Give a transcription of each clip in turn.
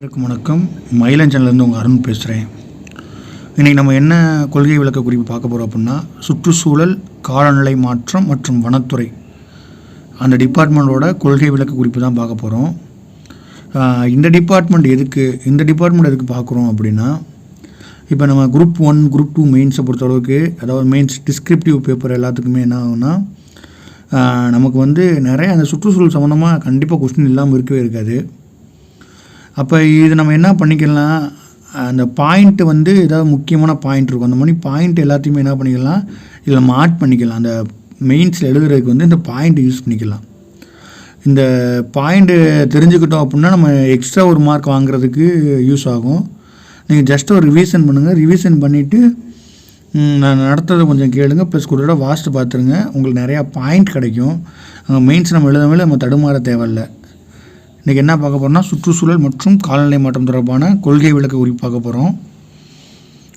வணக்கம். மயிலன் சேனல்லேருந்து உங்கள் அருண் பேசுகிறேன். இன்றைக்கி நம்ம என்ன கொள்கை விளக்க குறிப்பு பார்க்க போகிறோம் அப்படின்னா, சுற்றுச்சூழல், காலநிலை மாற்றம் மற்றும் வனத்துறை அந்த டிபார்ட்மெண்ட்டோட கொள்கை விளக்க குறிப்பு தான் பார்க்க போகிறோம். இந்த டிபார்ட்மெண்ட் எதுக்கு பார்க்குறோம் அப்படின்னா, இப்போ நம்ம குரூப் 1 குரூப் 2 மெயின்ஸை பொறுத்தளவுக்கு, அதாவது மெயின்ஸ் டிஸ்கிரிப்டிவ் பேப்பர் எல்லாத்துக்குமே என்ன ஆகும்னா, நமக்கு வந்து நிறைய அந்த சுற்றுச்சூழல் சம்மந்தமாக கண்டிப்பாக கொஸ்டின் இல்லாமல் இருக்கவே இருக்காது. அப்போ இது நம்ம என்ன பண்ணிக்கலாம், அந்த பாயிண்ட்டு வந்து ஏதாவது முக்கியமான பாயிண்ட் இருக்கும், அந்த மாதிரி பாயிண்ட் எல்லாத்தையுமே என்ன பண்ணிக்கலாம், இதில் நம்ம ஆட் பண்ணிக்கலாம். அந்த மெயின்ஸில் எழுதுறதுக்கு வந்து இந்த பாயிண்ட் யூஸ் பண்ணிக்கலாம். இந்த பாயிண்ட்டு தெரிஞ்சுக்கிட்டோம் அப்படின்னா நம்ம எக்ஸ்ட்ரா ஒரு மார்க் வாங்குறதுக்கு யூஸ் ஆகும். நீங்கள் ஜஸ்ட் ஒரு ரிவிஷன் பண்ணுங்கள். ரிவிஷன் பண்ணிவிட்டு நான் நடத்துறதை கொஞ்சம் கேளுங்க, ப்ளஸ் கூட வாசித்து பார்த்துருங்க. உங்களுக்கு நிறையா பாயிண்ட் கிடைக்கும். மெயின்ஸ் நம்ம எழுதவே நம்ம தடுமாற தேவையில்லை. இன்றைக்கி என்ன பார்க்க போகிறோம்னா, சுற்றுச்சூழல் மற்றும் காலநிலை மாற்றம் தொடர்பான கொள்கை விளக்க குறிப்பு பார்க்க போகிறோம்.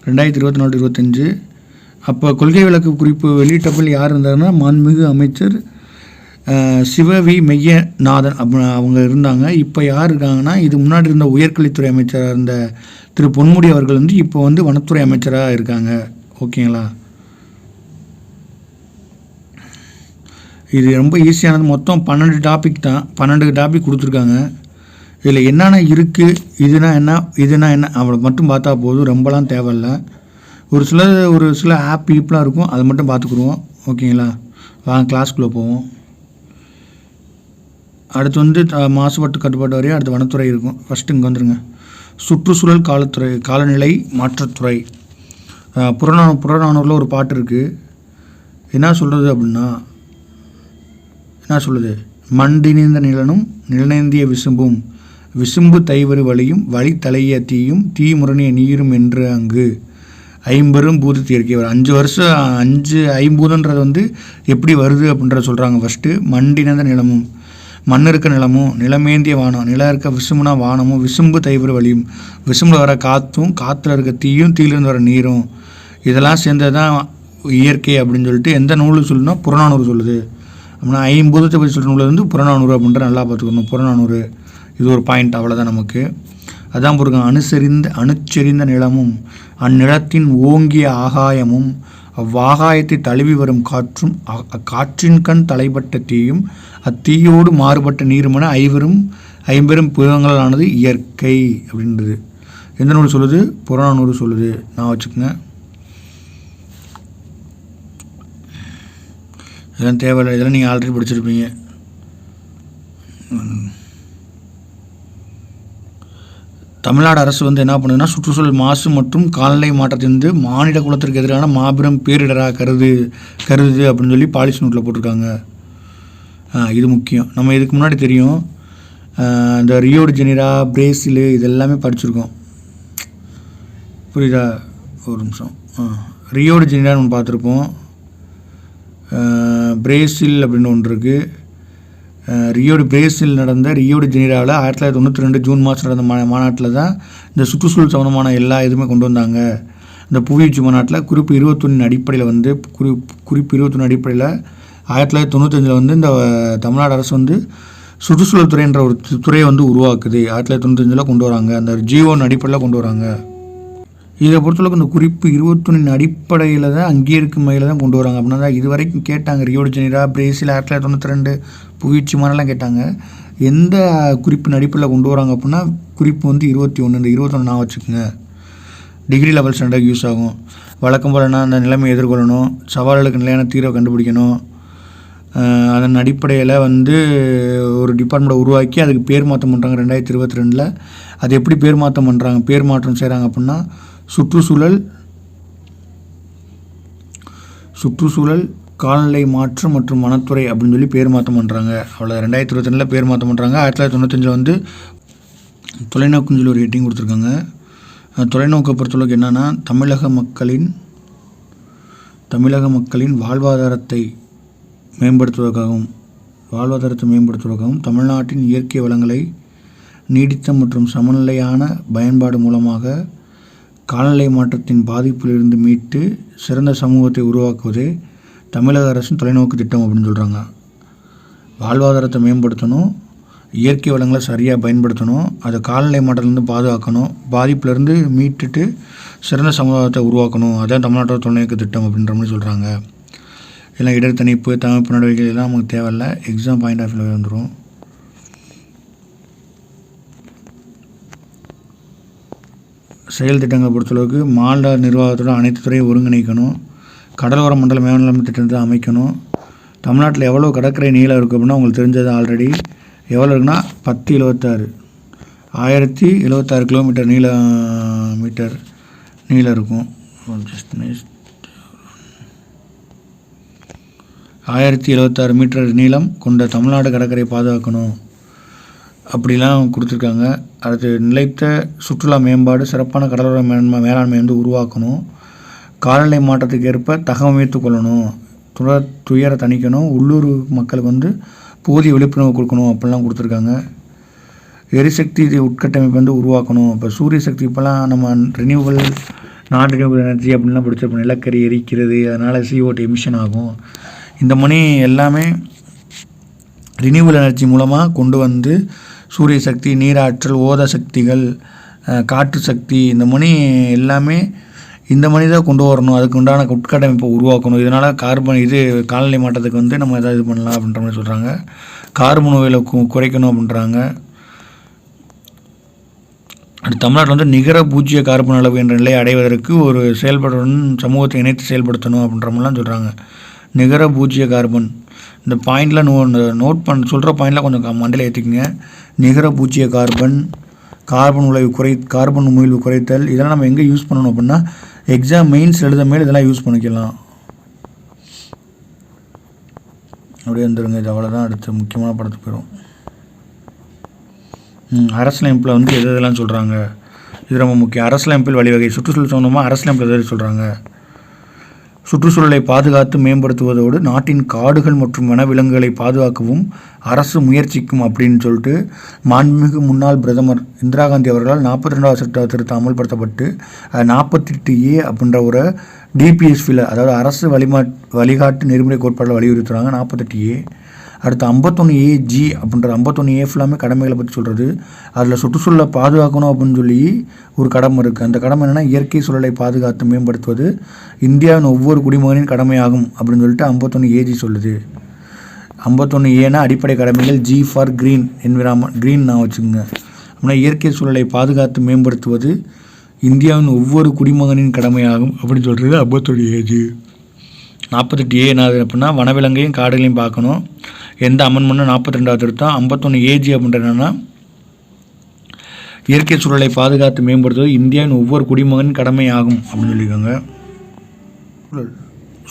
2024-25 அப்போ கொள்கை விளக்க குறிப்பு வெளியிட்டப்பில் யார் இருந்தாருன்னா, மாண்புமிகு அமைச்சர் சிவவி மெய்யநாதன் அவங்க இருந்தாங்க. இப்போ யார் இருக்காங்கன்னா, இது முன்னாடி இருந்த உயர்கல்வித்துறை அமைச்சராக இருந்த திரு பொன்முடி அவர்கள் வந்து இப்போ வந்து வனத்துறை அமைச்சராக இருக்காங்க. ஓகேங்களா? இது ரொம்ப ஈஸியானது. மொத்தம் 12 டாபிக் தான். 12 டாபிக் கொடுத்துருக்காங்க. இதில் என்னென்ன இருக்குது, இதுனா என்ன அவளை மட்டும் பார்த்தா போதும், ரொம்பலாம் தேவையில்லை. ஒரு சில ஆப் ஈப்லாம் இருக்கும், அதை மட்டும் பார்த்துக்குருவோம். ஓகேங்களா? வாங்க கிளாஸ்க்குள்ளே போவோம். அடுத்து வந்து மாசுபாட்டு கட்டுப்பாட்டு வரையும் அடுத்து வனத்துறை இருக்கும். ஃபஸ்ட்டு இங்கே வந்துடுங்க. சுற்றுச்சூழல் காலநிலை மாற்றத்துறை. புறநானூரில் ஒரு பாட்டு இருக்குது. என்ன சொல்கிறது அப்படின்னா, என்ன சொல்லுது, மண்டினிந்த நிலனும் நிலநேந்திய விசும்பு தைவரு வழியும் வழி தலைய தீயும் தீமுரணிய நீரும் என்று அங்கு ஐம்பெரும் பூதத்தை இயற்கைவர். 5 வருஷம் 5 ஐம்பூதன்றது வந்து எப்படி வருது அப்படின்றத சொல்கிறாங்க. ஃபஸ்ட்டு மண்டினிந்த நிலமும், மண் இருக்க நிலமும், நிலமேந்திய வானம், நிலம் இருக்க விசும்புனா வானமும், விசும்பு தைவரு வழியும், விசும்பில் வர காற்றும், காற்றுல இருக்க தீயும், தீயிலிருந்து வர நீரும், இதெல்லாம் சேர்ந்தது தான் இயற்கை அப்படின்னு சொல்லிட்டு எந்த நூல் சொல்லுன்னா புறநானூறு சொல்லுது. அப்படின்னா 50 பற்றி சொல்கிற நூலில் வந்து புறநானூறு அப்படின்ற நல்லா பார்த்துக்கணும். புறநானூறு இது ஒரு பாயிண்ட், அவ்வளோதான் நமக்கு. அதான் போடுங்க. அணுச்செறிந்த நிலமும் அந்நிலத்தின் ஓங்கிய ஆகாயமும் அவ்வாகாயத்தை தழுவி வரும் காற்றும் அக்காற்றின் கண் தலைப்பட்ட தீயும் அத்தீயோடு மாறுபட்ட நீருமென ஐம்பெரும் புயங்களானது இயற்கை அப்படின்றது எந்த நூல் சொல்லுது? புறநானூறு சொல்லுது. நான் வச்சுக்கோங்க. இதெல்லாம் தேவையில்லை, இதெல்லாம் நீங்கள் ஆல்ரெடி படிச்சிருப்பீங்க. தமிழ்நாடு அரசு வந்து என்ன பண்ணுதுன்னா, சுற்றுச்சூழல் மாசு மற்றும் காலநிலை மாற்றத்திலிருந்து மானிட குலத்திற்கு எதிரான மாபெரும் பேரிடராக கருது அப்படின்னு சொல்லி பாலிசி நோட்டில் போட்டிருக்காங்க. இது முக்கியம். நம்ம இதுக்கு முன்னாடி தெரியும், இந்த ரியோ டி ஜெனீரோ, பிரேசில் இதெல்லாமே படிச்சிருக்கோம். புரியுதா? ஒரு நிமிஷம். ரியோ டி ஜெனீரோன்னு ஒன்று பார்த்துருப்போம். பிரேசில் அப்படின்னு ஒன்று இருக்குது. பிரேசில் நடந்த ரியோ டி ஜெனீரோவில் 1992 ஜூன் மாதம் நடந்த மாநாட்டில் தான் இந்த சுற்றுச்சூழல் சம்மந்தமான எல்லா இதுவுமே கொண்டு வந்தாங்க. இந்த புவியீர்ப்பு மாநாட்டில் குறிப்பு 21 அடிப்படையில் 1995 வந்து இந்த தமிழ்நாடு அரசு வந்து சுற்றுச்சூழல் துறைன்ற ஒரு துறையை வந்து உருவாக்குது. 1995 கொண்டு வராங்க. அந்த ஜிஓன் அடிப்படையில் கொண்டு வராங்க. இதை பொறுத்தளவுக்கு இந்த குறிப்பு 21 அடிப்படையில் தான் அங்கீகரிக்கும் வகையில் தான் கொண்டு வராங்க. அப்படின்னா தான் இது வரைக்கும் கேட்டாங்க. ரியோ டி ஜெனீரோ, பிரேசில் 1992 புவியீர்ப்பு மாநாட்டெலாம் கேட்டாங்க. எந்த குறிப்பின் அடிப்படையில் கொண்டு வராங்க அப்படின்னா குறிப்பு வந்து 21. இந்த 21 நான் வச்சுக்கோங்க. டிகிரி லெவல் ஸ்டாண்டர்ட் யூஸ் ஆகும். வழக்கம் போலனா அந்த நிலைமையை எதிர்கொள்ளணும், சவால்களுக்கு நிலையான தீர்வை கண்டுபிடிக்கணும். அதன் அடிப்படையில் வந்து ஒரு டிபார்ட்மெண்ட்டை உருவாக்கி அதுக்கு பேர் மாற்றம் பண்ணுறாங்க 2022. அது எப்படி பேர் மாற்றம் செய்கிறாங்க அப்படின்னா, சுற்றுச்சூழல் காலநிலை மாற்றம் மற்றும் வனத்துறை அப்படின்னு சொல்லி பேர் மாற்றம் பண்ணுறாங்க. அவ்வளோ 2022 பேர் மாற்றம் பண்ணுறாங்க. 1995 வந்து தொலைநோக்குன்னு சொல்லி ஒரு ஹெட்டிங் கொடுத்துருக்காங்க. தொலைநோக்கை பொறுத்தளவுக்கு என்னென்னா, தமிழக மக்களின் வாழ்வாதாரத்தை மேம்படுத்துவதற்காகவும் தமிழ்நாட்டின் இயற்கை வளங்களை நீடித்த மற்றும் சமநிலையான பயன்பாடு மூலமாக காலநிலை மாற்றத்தின் பாதிப்பிலிருந்து மீட்டு சிறந்த சமூகத்தை உருவாக்குவதே தமிழக அரசின் தொலைநோக்கு திட்டம் அப்படின்னு சொல்கிறாங்க. வாழ்வாதாரத்தை மேம்படுத்தணும், இயற்கை வளங்களை சரியாக பயன்படுத்தணும், அதை காலநிலை மாற்றத்துலேருந்து பாதுகாக்கணும், பாதிப்புலேருந்து மீட்டுட்டு சிறந்த சமுதாயத்தை உருவாக்கணும். அதான் தமிழ்நாட்டோட தொலைநோக்கு திட்டம் அப்படின்ற மாதிரி சொல்கிறாங்க. எல்லாம் இடர் தணிப்பு தவிர்ப்பு நடவடிக்கைகள் எல்லாம் நமக்கு தேவையில்லை, எக்ஸாம் பாயிண்ட் ஆஃப் வியூவில் வந்துடும். செயல் திட்டங்களை பொறுத்தளவுக்கு மாநில நிர்வாகத்தோட அனைத்து துறையும் ஒருங்கிணைக்கணும், கடலோர மண்டல மேலாண்மை திட்டத்தை அமைக்கணும். தமிழ்நாட்டில் எவ்வளோ கடற்கரை நீளம் இருக்குது அப்படின்னா உங்களுக்கு தெரிஞ்சது ஆல்ரெடி எவ்வளோ இருக்குன்னா 1076 1076 கிலோமீட்டர் நீளம் இருக்கும். 1076 மீட்டர் நீளம் கொண்ட தமிழ்நாடு கடற்கரை பாதுகாக்கணும் அப்படிலாம் கொடுத்துருக்காங்க. அடுத்து நிலைத்த சுற்றுலா மேம்பாடு, சிறப்பான கடலோர மேலாண்மை உருவாக்கணும், காலநிலை மாற்றத்துக்கு ஏற்ப தகவமைத்து கொள்ளணும், துயரை தணிக்கணும், உள்ளூர் மக்களுக்கு போதிய விழிப்புணர்வு கொடுக்கணும் அப்படிலாம் கொடுத்துருக்காங்க. எரிசக்தி உட்கட்டமைப்பு உருவாக்கணும். இப்போ சூரிய சக்தி இப்போலாம் நம்ம ரினியூவல் நான் ரினியூவல் எனர்ஜி அப்படின்லாம் பிடிச்சிருப்போம். நிலக்கரி எரிக்கிறது, அதனால் CO2 எமிஷன் ஆகும். இந்த மணி எல்லாமே ரினியூவல் எனர்ஜி மூலமாக கொண்டு சூரிய சக்தி, நீராற்றல், ஓத சக்திகள், காற்று சக்தி, இந்த மணி எல்லாமே இந்த மணி தான் கொண்டு வரணும். அதுக்கு உண்டான உட்கட்டமைப்பை உருவாக்கணும். இதனால் காலநிலை மாற்றத்துக்கு நம்ம எதாவது இது பண்ணலாம் அப்படின்ற மாதிரி சொல்கிறாங்க. கார்பன் உலைகளை குறைக்கணும் அப்படின்றாங்க. அடுத்து தமிழ்நாட்டில் நிகர பூஜ்ஜிய கார்பன் அளவு என்ற நிலையை அடைவதற்கு ஒரு செயல்படுறன் சமூகத்தை இணைத்து செயல்படுத்தணும் அப்படின்ற மாதிரிலாம் சொல்கிறாங்க. நிகர பூஜ்ஜிய கார்பன் இந்த பாயிண்டில் நோட் சொல்கிற பாயிண்டில் கொஞ்சம் மண்டையில் ஏற்றிக்குங்க. நிகர பூஜ்ஜிய கார்பன் உமிழ்வு குறைத்தல், இதெல்லாம் நம்ம எங்கே யூஸ் பண்ணணும் அப்படின்னா எக்ஸாம் மெயின்ஸ் எழுத மேல் இதெல்லாம் யூஸ் பண்ணிக்கலாம். அப்படியே வந்துடுங்க. இது அவ்வளோதான். அடுத்து முக்கியமான படத்துக்கு போயிடும். அரசியலமைப்பில் எதெல்லாம் சொல்கிறாங்க, இது ரொம்ப முக்கியம். அரசியலமைப்பில் வழிவகை, சுற்றுச்சூழல் சம்பந்தமாக அரசியலமைப்பில் எதாவது சொல்கிறாங்க. சுற்றுச்சூழலை பாதுகாத்து மேம்படுத்துவதோடு நாட்டின் காடுகள் மற்றும் வனவிலங்குகளை பாதுகாக்கவும் அரசு முயற்சிக்கும் அப்படின்னு சொல்லிட்டு மாண்புமிகு முன்னாள் பிரதமர் இந்திரா காந்தி அவர்களால் 42வது சட்ட திருத்தம் அமல்படுத்தப்பட்டு 48A அப்படின்ற ஒரு DPSFல, அதாவது அரசு வழிகாட்டு நெறிமுறை கோட்பாட்டில் வலியுறுத்துகிறாங்க 48A. அடுத்து 51AG அப்படின்ற 51A ஃபுல்லாமே கடமைகளை பற்றி சொல்கிறது. அதில் சுற்றுச்சூழலை பாதுகாக்கணும் அப்படின்னு சொல்லி ஒரு கடமை இருக்குது. அந்த கடமை என்னென்னா இயற்கை சூழலை பாதுகாத்து மேம்படுத்துவது இந்தியாவின் ஒவ்வொரு குடிமகனின் கடமையாகும் அப்படின்னு சொல்லிட்டு 51AG சொல்லுது. 51Aனா அடிப்படை கடமைகள், G for green environment, green நான் வச்சுக்கோங்க. அப்படின்னா இயற்கை சூழலை பாதுகாத்து மேம்படுத்துவது இந்தியாவின் ஒவ்வொரு குடிமகனின் கடமையாகும் அப்படின்னு சொல்கிறது 51AG. 48A என்னது அப்படின்னா வனவிலங்கையும் காடுகளையும் பார்க்கணும். எந்த அமெண்ட்மெண்ட்டும் 42வது திருத்தம். 51AG அப்படின்றது என்னென்னா இயற்கை சூழலை பாதுகாத்து மேம்படுத்துவது இந்தியாவின் ஒவ்வொரு குடிமகனின் கடமையாகும் அப்படின்னு சொல்லியிருக்காங்க.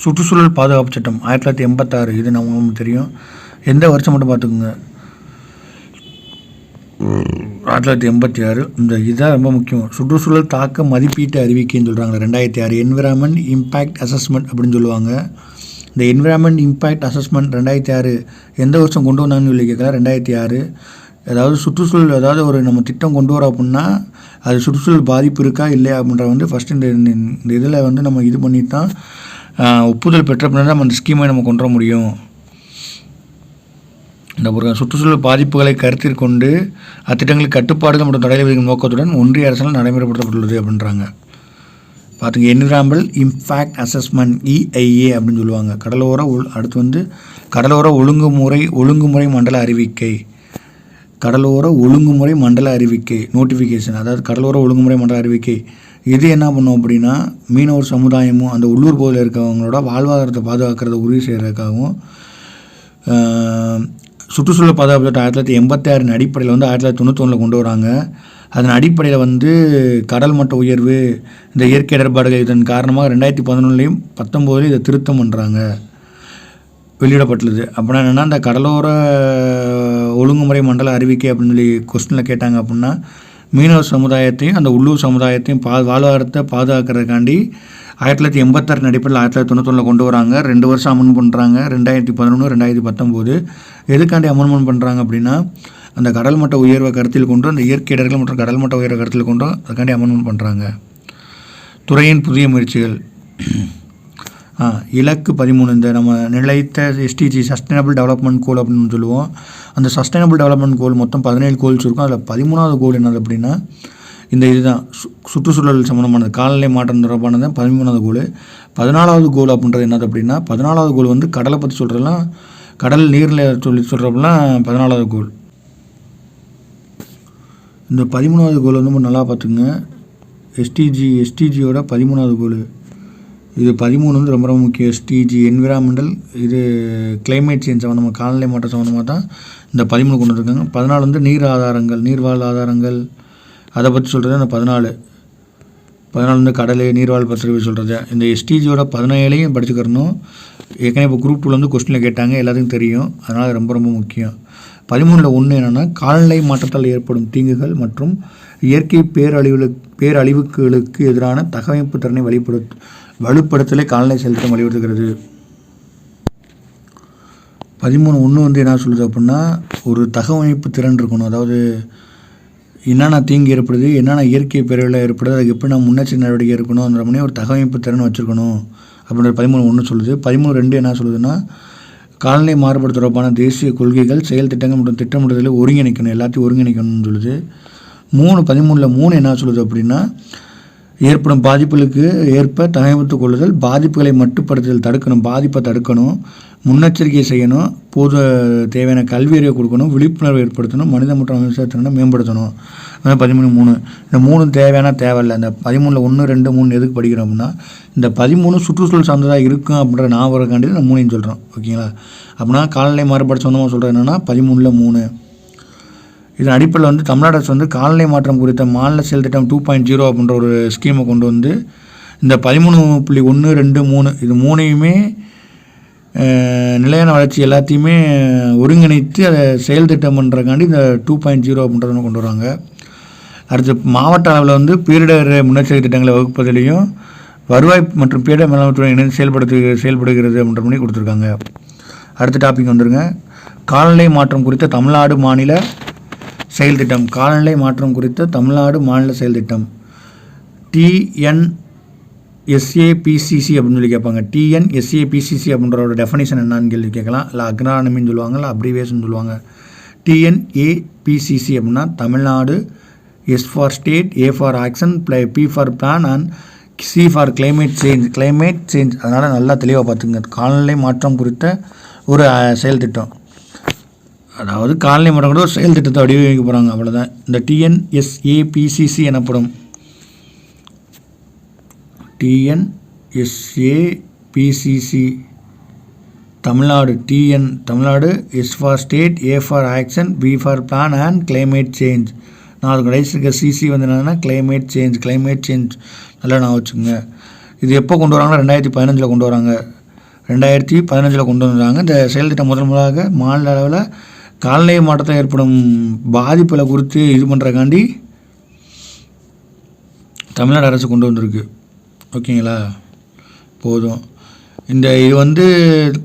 சுற்றுச்சூழல் பாதுகாப்பு சட்டம் 1986, இது நமக்கு தெரியும். எந்த வருஷம் மட்டும் பார்த்துக்குங்க, 1986. இந்த இதுதான் ரொம்ப முக்கியம். சுற்றுச்சூழல் தாக்க மதிப்பீட்டு அறிவிக்கைன்னு சொல்கிறாங்க 2006. என்விரான்மெண்ட் இம்பேக்ட் அசஸ்மெண்ட் அப்படின்னு சொல்லுவாங்க. இந்த என்விரான்மெண்ட் இம்பேக்ட் அசஸ்மெண்ட் 2006 எந்த வருஷம் கொண்டு வந்தாங்கன்னு சொல்லி கேட்கலாம். 2006. அதாவது சுற்றுச்சூழல், அதாவது ஒரு நம்ம திட்டம் கொண்டு வரோம் அப்படின்னா அது சுற்றுச்சூழல் பாதிப்பு இருக்கா இல்லையா அப்படின்ற ஃபஸ்ட்டு இந்த இதில் நம்ம இது பண்ணி தான் ஒப்புதல் பெற்ற பின்னாடி நம்ம அந்த ஸ்கீமை நம்ம கொண்டு வர முடியும். இந்த சுற்றுச்சூழல் பாதிப்புகளை கருத்தில் கொண்டு அத்திட்டங்களுக்கு கட்டுப்பாடுகள் மற்றும் தடைகளை விதிக்கும் நோக்கத்துடன் ஒன்றிய அரசால் நடைமுறைப்படுத்தப்பட்டுள்ளது அப்படின்றாங்க. பார்த்துங்க, என்விரான்மெண்டல் இம்பேக்ட் அசஸ்மெண்ட் EIA அப்படின்னு சொல்லுவாங்க. அடுத்து கடலோர ஒழுங்குமுறை மண்டல அறிவிக்கை, கடலோர ஒழுங்குமுறை மண்டல அறிவிக்கை நோட்டிஃபிகேஷன், அதாவது கடலோர ஒழுங்குமுறை மண்டல அறிவிக்கை. இது என்ன பண்ணும் அப்படின்னா மீனவர் சமுதாயமும் அந்த உள்ளூர் பகுதியில் இருக்கிறவங்களோட வாழ்வாதாரத்தை பாதுகாக்கிறத உறுதி செய்கிறதுக்காகவும் சுற்றுச்சூழல் பாதுகாப்பு சட்டம் 1986 அடிப்படையில் 1991 கொண்டு வராங்க. அதன் அடிப்படையில் கடல் மட்ட உயர்வு, இந்த இயற்கை இடர்பாடுகள் இதன் காரணமாக 2011 19 இதை திருத்தம் பண்ணுறாங்க, வெளியிடப்பட்டுள்ளது. அப்படின்னா என்னென்னா இந்த கடலோர ஒழுங்குமுறை மண்டல அறிவிக்கை அப்படின்னு சொல்லி கொஸ்டினில் கேட்டாங்க அப்படின்னா மீனவர் சமுதாயத்தையும் அந்த உள்ளூர் சமுதாயத்தையும் வாழ்வாதாரத்தை பாதுகாக்கிறதுக்காண்டி 1986 அடிப்படையில் 1991 கொண்டு வராங்க. 2 வருஷம் அமெண்ட் பண்ணுறாங்க, 2011 2019. எதுக்காண்டி அமெண்ட்மெண்ட் பண்ணுறாங்க அப்படின்னா அந்த கடல் மட்ட உயர்வை கருத்தில் கொண்டு, அந்த இயற்கை இடர்கள் மற்றும் கடல் மட்ட உயர்வை கருத்தில் கொண்டு அதுக்காண்டி அமெண்ட்மெண்ட் பண்ணுறாங்க. துறையின் புதிய முயற்சிகள் இலக்கு 13 இந்த நம்ம நிலைத்த எஸ்டிஜி சஸ்டைனபிள் டெவலப்மெண்ட் கோல் அப்படின்னு சொல்லுவோம். அந்த சஸ்டைனபிள் டெவலப்மெண்ட் கோல் மொத்தம் 17 கோல்ஸ் இருக்கும். அதில் 13வது கோல் என்னது அப்படின்னா இந்த இதுதான் சுற்றுச்சூழல் சம்மந்தமானது, காலநிலை மாற்றம் தொடர்பானது 13வது கோல். 14வது கோல் அப்படின்றது என்னது அப்படின்னா 14வது கோல் வந்து கடலை பற்றி சொல்கிறதுலாம், கடல் நீரில் சொல்கிறப்பெல்லாம் 14வது கோல். இந்த 13வது கோல் வந்து நல்லா பார்த்துங்க. எஸ்டிஜியோட 13வது கோல் இது 13 வந்து ரொம்ப ரொம்ப முக்கியம். எஸ்டிஜி என்விரான்மெண்டல், இது கிளைமேட் சேஞ்ச் சம்மந்தமாக, காலநிலை மாற்றம் சம்மந்தமாக தான் இந்த 13 கொண்டு வந்திருக்காங்க. 14 வந்து நீர் ஆதாரங்கள், நீர்வாழ் ஆதாரங்கள், அதை பற்றி சொல்கிறது அந்த 14 வந்து கடல் நீர்வாழ் பற்றி சொல்கிறது. இந்த எஸ்டிஜியோட 17ஐயும் படிச்சுக்கிறணும். ஏற்கனவே இப்போ குரூப் 2 வந்து கொஸ்டினில் கேட்டாங்க, எல்லாத்துக்கும் தெரியும். அதனால் ரொம்ப ரொம்ப முக்கியம். 13ல் 1 என்னென்னா காலநிலை மாற்றத்தால் ஏற்படும் தீங்குகள் மற்றும் இயற்கை பேரழிவுகளுக்கு எதிரான தகவமைப்பு திறனை வலுப்படுத்தலை காலநிலை செயல்திட்டம் வலியுறுத்துகிறது. 13.1 வந்து என்ன சொல்லுது அப்படின்னா ஒரு தகவமைப்பு திறன் இருக்கணும். அதாவது என்னென்ன தீங்கு ஏற்படுது, என்னென்ன இயற்கை பேரழிவு ஏற்படுது, அதுக்கு எப்படி நம்ம முன்னெச்சரிக்கை நடவடிக்கை இருக்கணும், அந்த மாதிரி ஒரு தகவமைப்பு திறன் வச்சுருக்கணும் அப்படின்ற 13.1 சொல்லுது. 13.2 என்ன சொல்லுதுன்னா காலநிலை மாறுபாடு தொடர்பான தேசிய கொள்கைகள், செயல் திட்டங்கள் மற்றும் திட்டமிடுதலை ஒருங்கிணைக்கணும், எல்லாத்தையும் ஒருங்கிணைக்கணும்னு சொல்லுது. 13ல் 3 என்ன சொல்லுது அப்படின்னா ஏற்படும் பாதிப்புகளுக்கு ஏற்ப தகவமைத்து கொள்ளுதல், பாதிப்புகளை மட்டுப்படுத்துதல், பாதிப்பை தடுக்கணும், முன்னெச்சரிக்கை செய்யணும், பொது தேவையான கல்வி அறிவை கொடுக்கணும், விழிப்புணர்வு ஏற்படுத்தணும், மனித மற்றும் விவசாயத்திறனை மேம்படுத்தணும். 13.3 இந்த 3 தேவையில்லை. இந்த 13ல் 1, 2, 3 எதுக்கு படிக்கிறோம் அப்படின்னா இந்த 13 சுற்றுச்சூழல் சார்ந்ததாக இருக்கும் அப்படின்ற ஞாபகக்காண்டி இந்த 3 சொல்கிறோம். ஓகேங்களா? அப்படின்னா காலநிலை மாறுபாடு சொந்தமாக சொல்கிறது என்னென்னா 13ல் 3. இதன் அடிப்படையில் வந்து தமிழ்நாடு அரசு வந்து காலநிலை மாற்றம் குறித்த மாநில செயல் திட்டம் 2.0 அப்படின்ற ஒரு ஸ்கீமை கொண்டு வந்து இந்த 13.1, 2, 3 இது 3ஐயுமே நிலையான வளர்ச்சி எல்லாத்தையுமே ஒருங்கிணைத்து அதை செயல் திட்டம் பண்ணுறக்காண்டி இந்த 2.0 அப்படின்றத கொண்டு வராங்க. அடுத்து மாவட்ட அளவில் வந்து பேரிடர் முன்னெச்சரிக்கை திட்டங்களை வகுப்பதிலையும் வருவாய் மற்றும் பேரிடர் மேலாண்மை இணைந்து செயல்படுகிறது அப்படின்ற மாதிரி கொடுத்துருக்காங்க. அடுத்த டாபிக் வந்துருங்க. காலநிலை மாற்றம் குறித்த தமிழ்நாடு மாநில செயல் திட்டம். காலநிலை மாற்றம் குறித்த தமிழ்நாடு மாநில செயல் திட்டம் TNSAPCC அப்படின்னு சொல்லி கேட்பாங்க. TNSAPCC அப்படின்றோட டெஃபனிஷன் என்னன்னு கேள்வி கேட்கலாம். இல்லை அக்ரானமின்னு சொல்லுவாங்க, இல்லை அப்ரிவேஷன் சொல்லுவாங்க. TNAPCC அப்படின்னா Tamil Nadu, S for state, A for action, P for plan and C for climate change. அதனால் நல்லா தெளிவாக பார்த்துங்க. காலநிலை மாற்றம் குறித்த ஒரு செயல் திட்டம், அதாவது காலநிலை மாற்றம் கூட ஒரு செயல் திட்டத்தை வடிவமைக்க போகிறாங்க, அவ்வளோதான். இந்த TNSAPCC எனப்படும். TNSAPCC Tamil Nadu, Tamil Nadu, S for state, A for action, B for plan and climate change. நான் அது கடைசி இருக்க CC வந்து என்னென்னா கிளைமேட் சேஞ்ச். நல்லா நான் வச்சுக்கோங்க. இது எப்போ கொண்டு வராங்கன்னா 2015 கொண்டு வராங்க. 2015 கொண்டு வந்தாங்க. இந்த செயல் திட்டம் முதலாக மாநில அளவில் காலநிலை மாற்றத்தில் ஏற்படும் பாதிப்புகளை குறித்து இது பண்ணுறக்காண்டி தமிழ்நாடு அரசு கொண்டு வந்திருக்கு. ஓகேங்களா? போதும். இது வந்து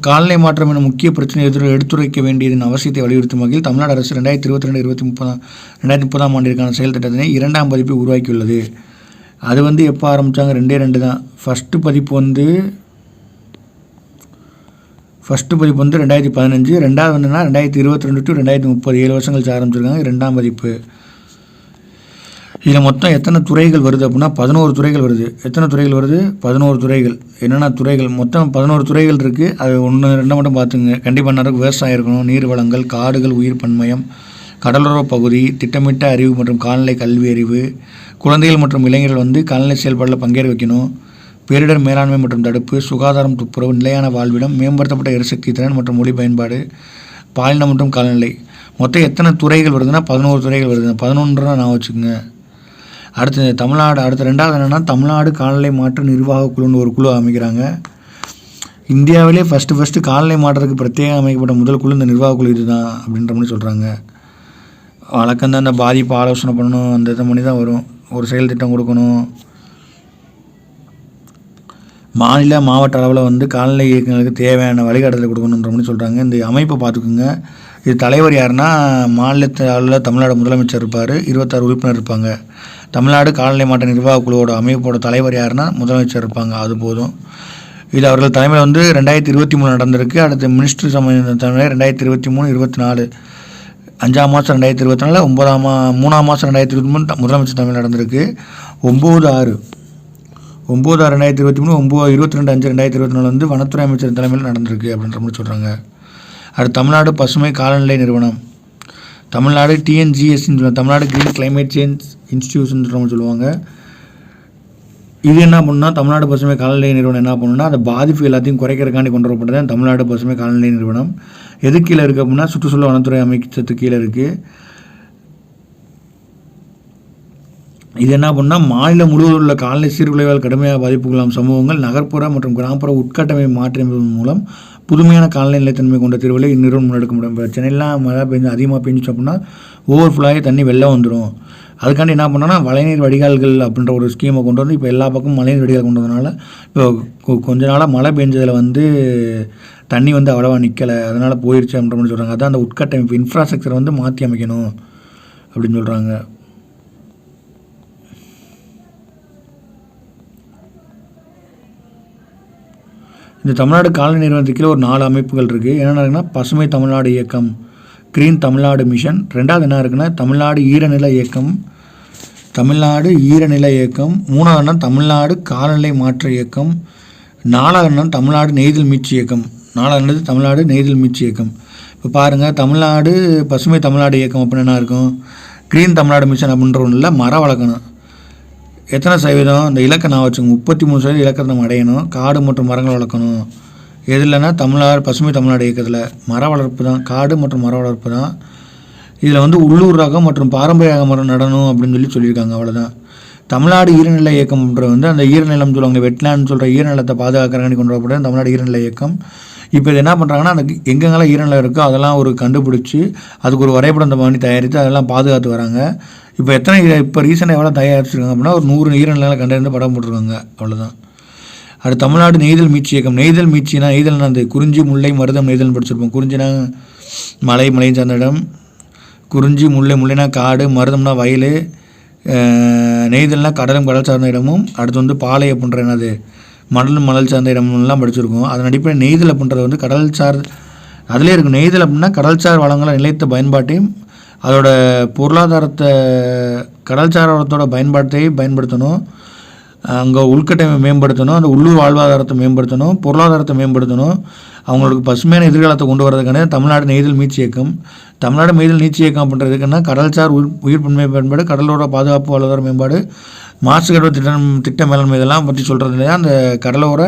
காலநிலை மாற்றம் என முக்கிய பிரச்சனை எடுத்துரைக்க வேண்டியதன் அவசியத்தை வலியுறுத்தும் வகையில் தமிழ்நாடு அரசு 2022-2030 ஆண்டிற்கான செயல் திட்டத்தினை 2ஆம் பதிப்பை உருவாக்கியுள்ளது. அது வந்து எப்போ ஆரம்பித்தாங்க? 2 தான். ஃபஸ்ட்டு பதிப்பு வந்து 2015. ரெண்டாவது வந்துன்னா 2022 to 2030 7 வருஷம் கழிச்சு ஆரம்பிச்சிருக்காங்க 2ஆம் பதிப்பு. இதில் மொத்தம் எத்தனை துறைகள் வருது அப்படின்னா 11 துறைகள் வருது. எத்தனை துறைகள் வருது? 11 துறைகள். என்னென்ன துறைகள்? மொத்தம் 11 துறைகள் இருக்குது. அது 1, 2 மட்டும் பார்த்துங்க. கண்டிப்பாக நிறைய விவசாயம் இருக்கணும், நீர் வளங்கள், காடுகள், உயிர் பன்மயம், கடலோர பகுதி, திட்டமிட்ட அறிவு மற்றும் காலநிலை கல்வி அறிவு, குழந்தைகள் மற்றும் இளைஞர்கள் வந்து காலநிலை செயல்பாடில் பங்கேற்க வைக்கணும், பேரிடர் மேலாண்மை மற்றும் தடுப்பு, சுகாதாரம், துப்புரவு, நிலையான வாழ்விடம், மேம்படுத்தப்பட்ட எரிசக்தி திறன் மற்றும் மொழி பயன்பாடு, பாலினம் மற்றும் காலநிலை. மொத்தம் எத்தனை துறைகள் வருதுன்னா 11 துறைகள் வருது. 11 நான் வச்சுக்கோங்க. அடுத்து ரெண்டாவது என்னென்னா தமிழ்நாடு காலநிலை மாற்ற நிர்வாக குழுன்னு ஒரு குழு அமைக்கிறாங்க. இந்தியாவிலே ஃபஸ்ட்டு காலநிலை மாற்றத்துக்கு பிரத்யேகம் அமைக்கப்பட்ட முதல் குழு இந்த நிர்வாக குழு இதுதான் அப்படின்ற மாதிரி சொல்கிறாங்க. வழக்கம் தான் இந்த பாதிப்பு ஆலோசனை பண்ணணும், அந்த இதை பண்ணி தான் வரும். ஒரு செயல் திட்டம் கொடுக்கணும். மாநில மாவட்ட அளவில் வந்து காலநிலை இயக்கங்களுக்கு தேவையான வழிகாட்டுதலை கொடுக்கணுன்ற மாதிரி சொல்கிறாங்க. இந்த அமைப்பை பார்த்துக்குங்க. இது தலைவர் யாருன்னா மாநிலத்தில் அளவில் தமிழ்நாடு முதலமைச்சர் இருப்பார், 26 உறுப்பினர் இருப்பாங்க. தமிழ்நாடு காலநிலை மாற்ற நிர்வாக குழுவோட அமைப்போட தலைவர் யாருன்னா முதலமைச்சர் இருப்பாங்க. அது போதும். இது அவர்கள் தலைமையில் வந்து 2023 நடந்திருக்கு. அடுத்து மினிஸ்டர் சம்மேளன தலைமையில் 2023, 24 5ஆம் மாதம் 2024, 3ஆம் மாதம் 2023 முதலமைச்சர் தலைமையில் நடந்திருக்கு. 9/6 2023, 22/5/2024 வந்து வனத்துறை அமைச்சர் தலைமையில் நடந்திருக்கு அப்படின்ற மாதிரி சொல்கிறாங்க. அடுத்து தமிழ்நாடு பசுமை காலநிலை நிறுவனம், தமிழ்நாடு TNGSன்னு சொல்லுவாங்க, Tamil Nadu green climate change institution சொல்லுவாங்க. இது என்ன பண்ணுன்னா, தமிழ்நாடு பசுமை காலநிலை நிறுவனம் என்ன பண்ணுன்னா, அந்த பாதிப்பு எல்லாத்தையும் குறைக்கிறதுக்காண்டி கொண்டு வரப்பட்டது தமிழ்நாடு பசுமை காலநிலை நிறுவனம். எது கீழே இருக்குது அப்படின்னா, சுற்றுச்சூழல் வனத்துறை அமைச்சத்துக்கு கீழே இருக்குது. இது என்ன பண்ணால், மாநிலம் முழுவதும் உள்ள காலநிலை சீர்குலைவால் கடுமையாக பாதிப்புகளாம் சமூகங்கள், நகர்ப்புற மற்றும் கிராமப்புற உட்கட்டமைப்பு மாற்றியமைப்பதன் மூலம் புதுமையான காலநிலை நிலைத்தன்மை கொண்ட தீர்வுகளை இந்நிறுவனம் முன்னெடுக்க முடியும். இப்போ சென்னையெல்லாம் மழை பெஞ்சு அதிகமாக பெஞ்சிச்சு அப்படின்னா ஓவர்ஃப்ளோவாகி தண்ணி வெள்ளம் வந்துடும். அதுக்காண்டி என்ன பண்ணோன்னா, மழைநீர் வடிகால்கள் அப்படின்ற ஒரு ஸ்கீமை கொண்டு வந்து இப்போ எல்லா பக்கமும் மழைநீர் வடிகால் கொண்டு வந்ததுனால இப்போ கொஞ்ச நாளாக மழை பெஞ்சதில் வந்து தண்ணி வந்து அவ்வளோவா நிற்கலை, அதனால் போயிடுச்சு அப்படின்ற மாதிரி சொல்கிறாங்க. அதான் அந்த உட்கட்டமைப்பு இன்ஃப்ராஸ்ட்ரக்சரை வந்து மாற்றி அமைக்கணும் அப்படின்னு சொல்கிறாங்க. இந்த தமிழ்நாடு காலநிலை நிறுவனத்துக்கு கீழே ஒரு 4 அமைப்புகள் இருக்குது. என்னென்ன இருக்குன்னா, பசுமை தமிழ்நாடு இயக்கம், கிரீன் தமிழ்நாடு மிஷன். ரெண்டாவது என்ன இருக்குன்னா, தமிழ்நாடு ஈரநில இயக்கம், மூணாவது தமிழ்நாடு காலநிலை மாற்ற இயக்கம், நாலாவது தமிழ்நாடு நெய்தல் மீட்சி இயக்கம். இப்போ பாருங்கள், தமிழ்நாடு பசுமை தமிழ்நாடு இயக்கம் அப்படின்னு என்ன இருக்கும், கிரீன் தமிழ்நாடு மிஷன் அப்படின்ற ஒன்றில் மரம் வளர்க்கணும். எத்தனை சதவீதம் இந்த இலக்கை நான் வச்சுக்கோங்க, 33% இலக்கத்தை நம்ம அடையணும். காடு மற்றும் மரங்கள் வளர்க்கணும். எது இல்லைன்னா தமிழ்நாடு பசுமை தமிழ்நாடு இயக்கத்தில் மர வளர்ப்பு தான், காடு மற்றும் மர வளர்ப்பு தான். இதில் வந்து உள்ளூர் ரகம் மற்றும் பாரம்பரிய ரக மரம் நடணும் அப்படின்னு சொல்லியிருக்காங்க. அவ்வளோதான். தமிழ்நாடு ஈரநில இயக்கம்ன்ற வந்து அந்த ஈரநிலம் சொல்லுவாங்க, வெட்லேண்ட் சொல்கிற ஈரநிலத்தை பாதுகாக்கிறக்காண்டி கொண்டு வரப்படுறது தமிழ்நாடு ஈரநில இயக்கம். இப்போ இது என்ன பண்ணுறாங்கன்னா, அந்த எங்கெங்கெல்லாம் ஈரநிலம் இருக்கோ அதெல்லாம் ஒரு கண்டுபிடிச்சி அதுக்கு ஒரு வரைபடம் பண்ணி தயாரித்து அதெல்லாம் பாதுகாத்து வராங்க. இப்போ ரீசெண்டாக எவ்வளோ தயாரிச்சிருக்காங்க அப்படின்னா, ஒரு 100 ஈரநிலங்களை கண்டறிந்து படம் போட்டிருக்காங்க. அவ்வளோதான். அது தமிழ்நாடு நெய்தல் மீட்சி இயக்கம். நெய்தல் அந்த குறிஞ்சி முல்லை மருதம் நெய்தல்னு படிச்சிருப்போம். குறிஞ்சினா மலை சார்ந்த இடம், குறிஞ்சி முல்லைனா காடு, மருதம்னா வயல், நெய்தல்னா கடலும் கடல் சார்ந்த இடமும், அடுத்து வந்து பாலை அப்படின்ற என்னது மணல் சார்ந்த இடம்லாம் படிச்சிருக்கோம். அதன் அடிப்படை நெய்தல் அப்படின்றது வந்து கடல் சார் அதிலே இருக்கும். நெய்தல் அப்படின்னா கடல்சார் வளங்களை நிலைத்த பயன்பாட்டையும் அதோட பொருளாதாரத்தை கடல்சார் வளத்தோட பயன்படுத்தணும். அங்கே உள்கட்டமைப்பை மேம்படுத்தணும், அந்த உள்ளூர் வாழ்வாதாரத்தை மேம்படுத்தணும், பொருளாதாரத்தை மேம்படுத்தணும், அவங்களுக்கு பசுமையான எதிர்காலத்தை கொண்டு வரதுக்கான தமிழ்நாடு நெய்தல் மீட்சி இயக்கம். தமிழ்நாடு நெய்தல் மீட்சி இயக்கம் அப்படின்றதுக்குன்னா கடல்சார் உயிர்ப்புண்மை பயன்பாடு, கடலோர பாதுகாப்பு வாழ்வாதார மேம்பாடு, மாசுகடவு திட்ட மேலாண்மை இதெல்லாம் பற்றி சொல்கிறது இல்லையா அந்த கடலோர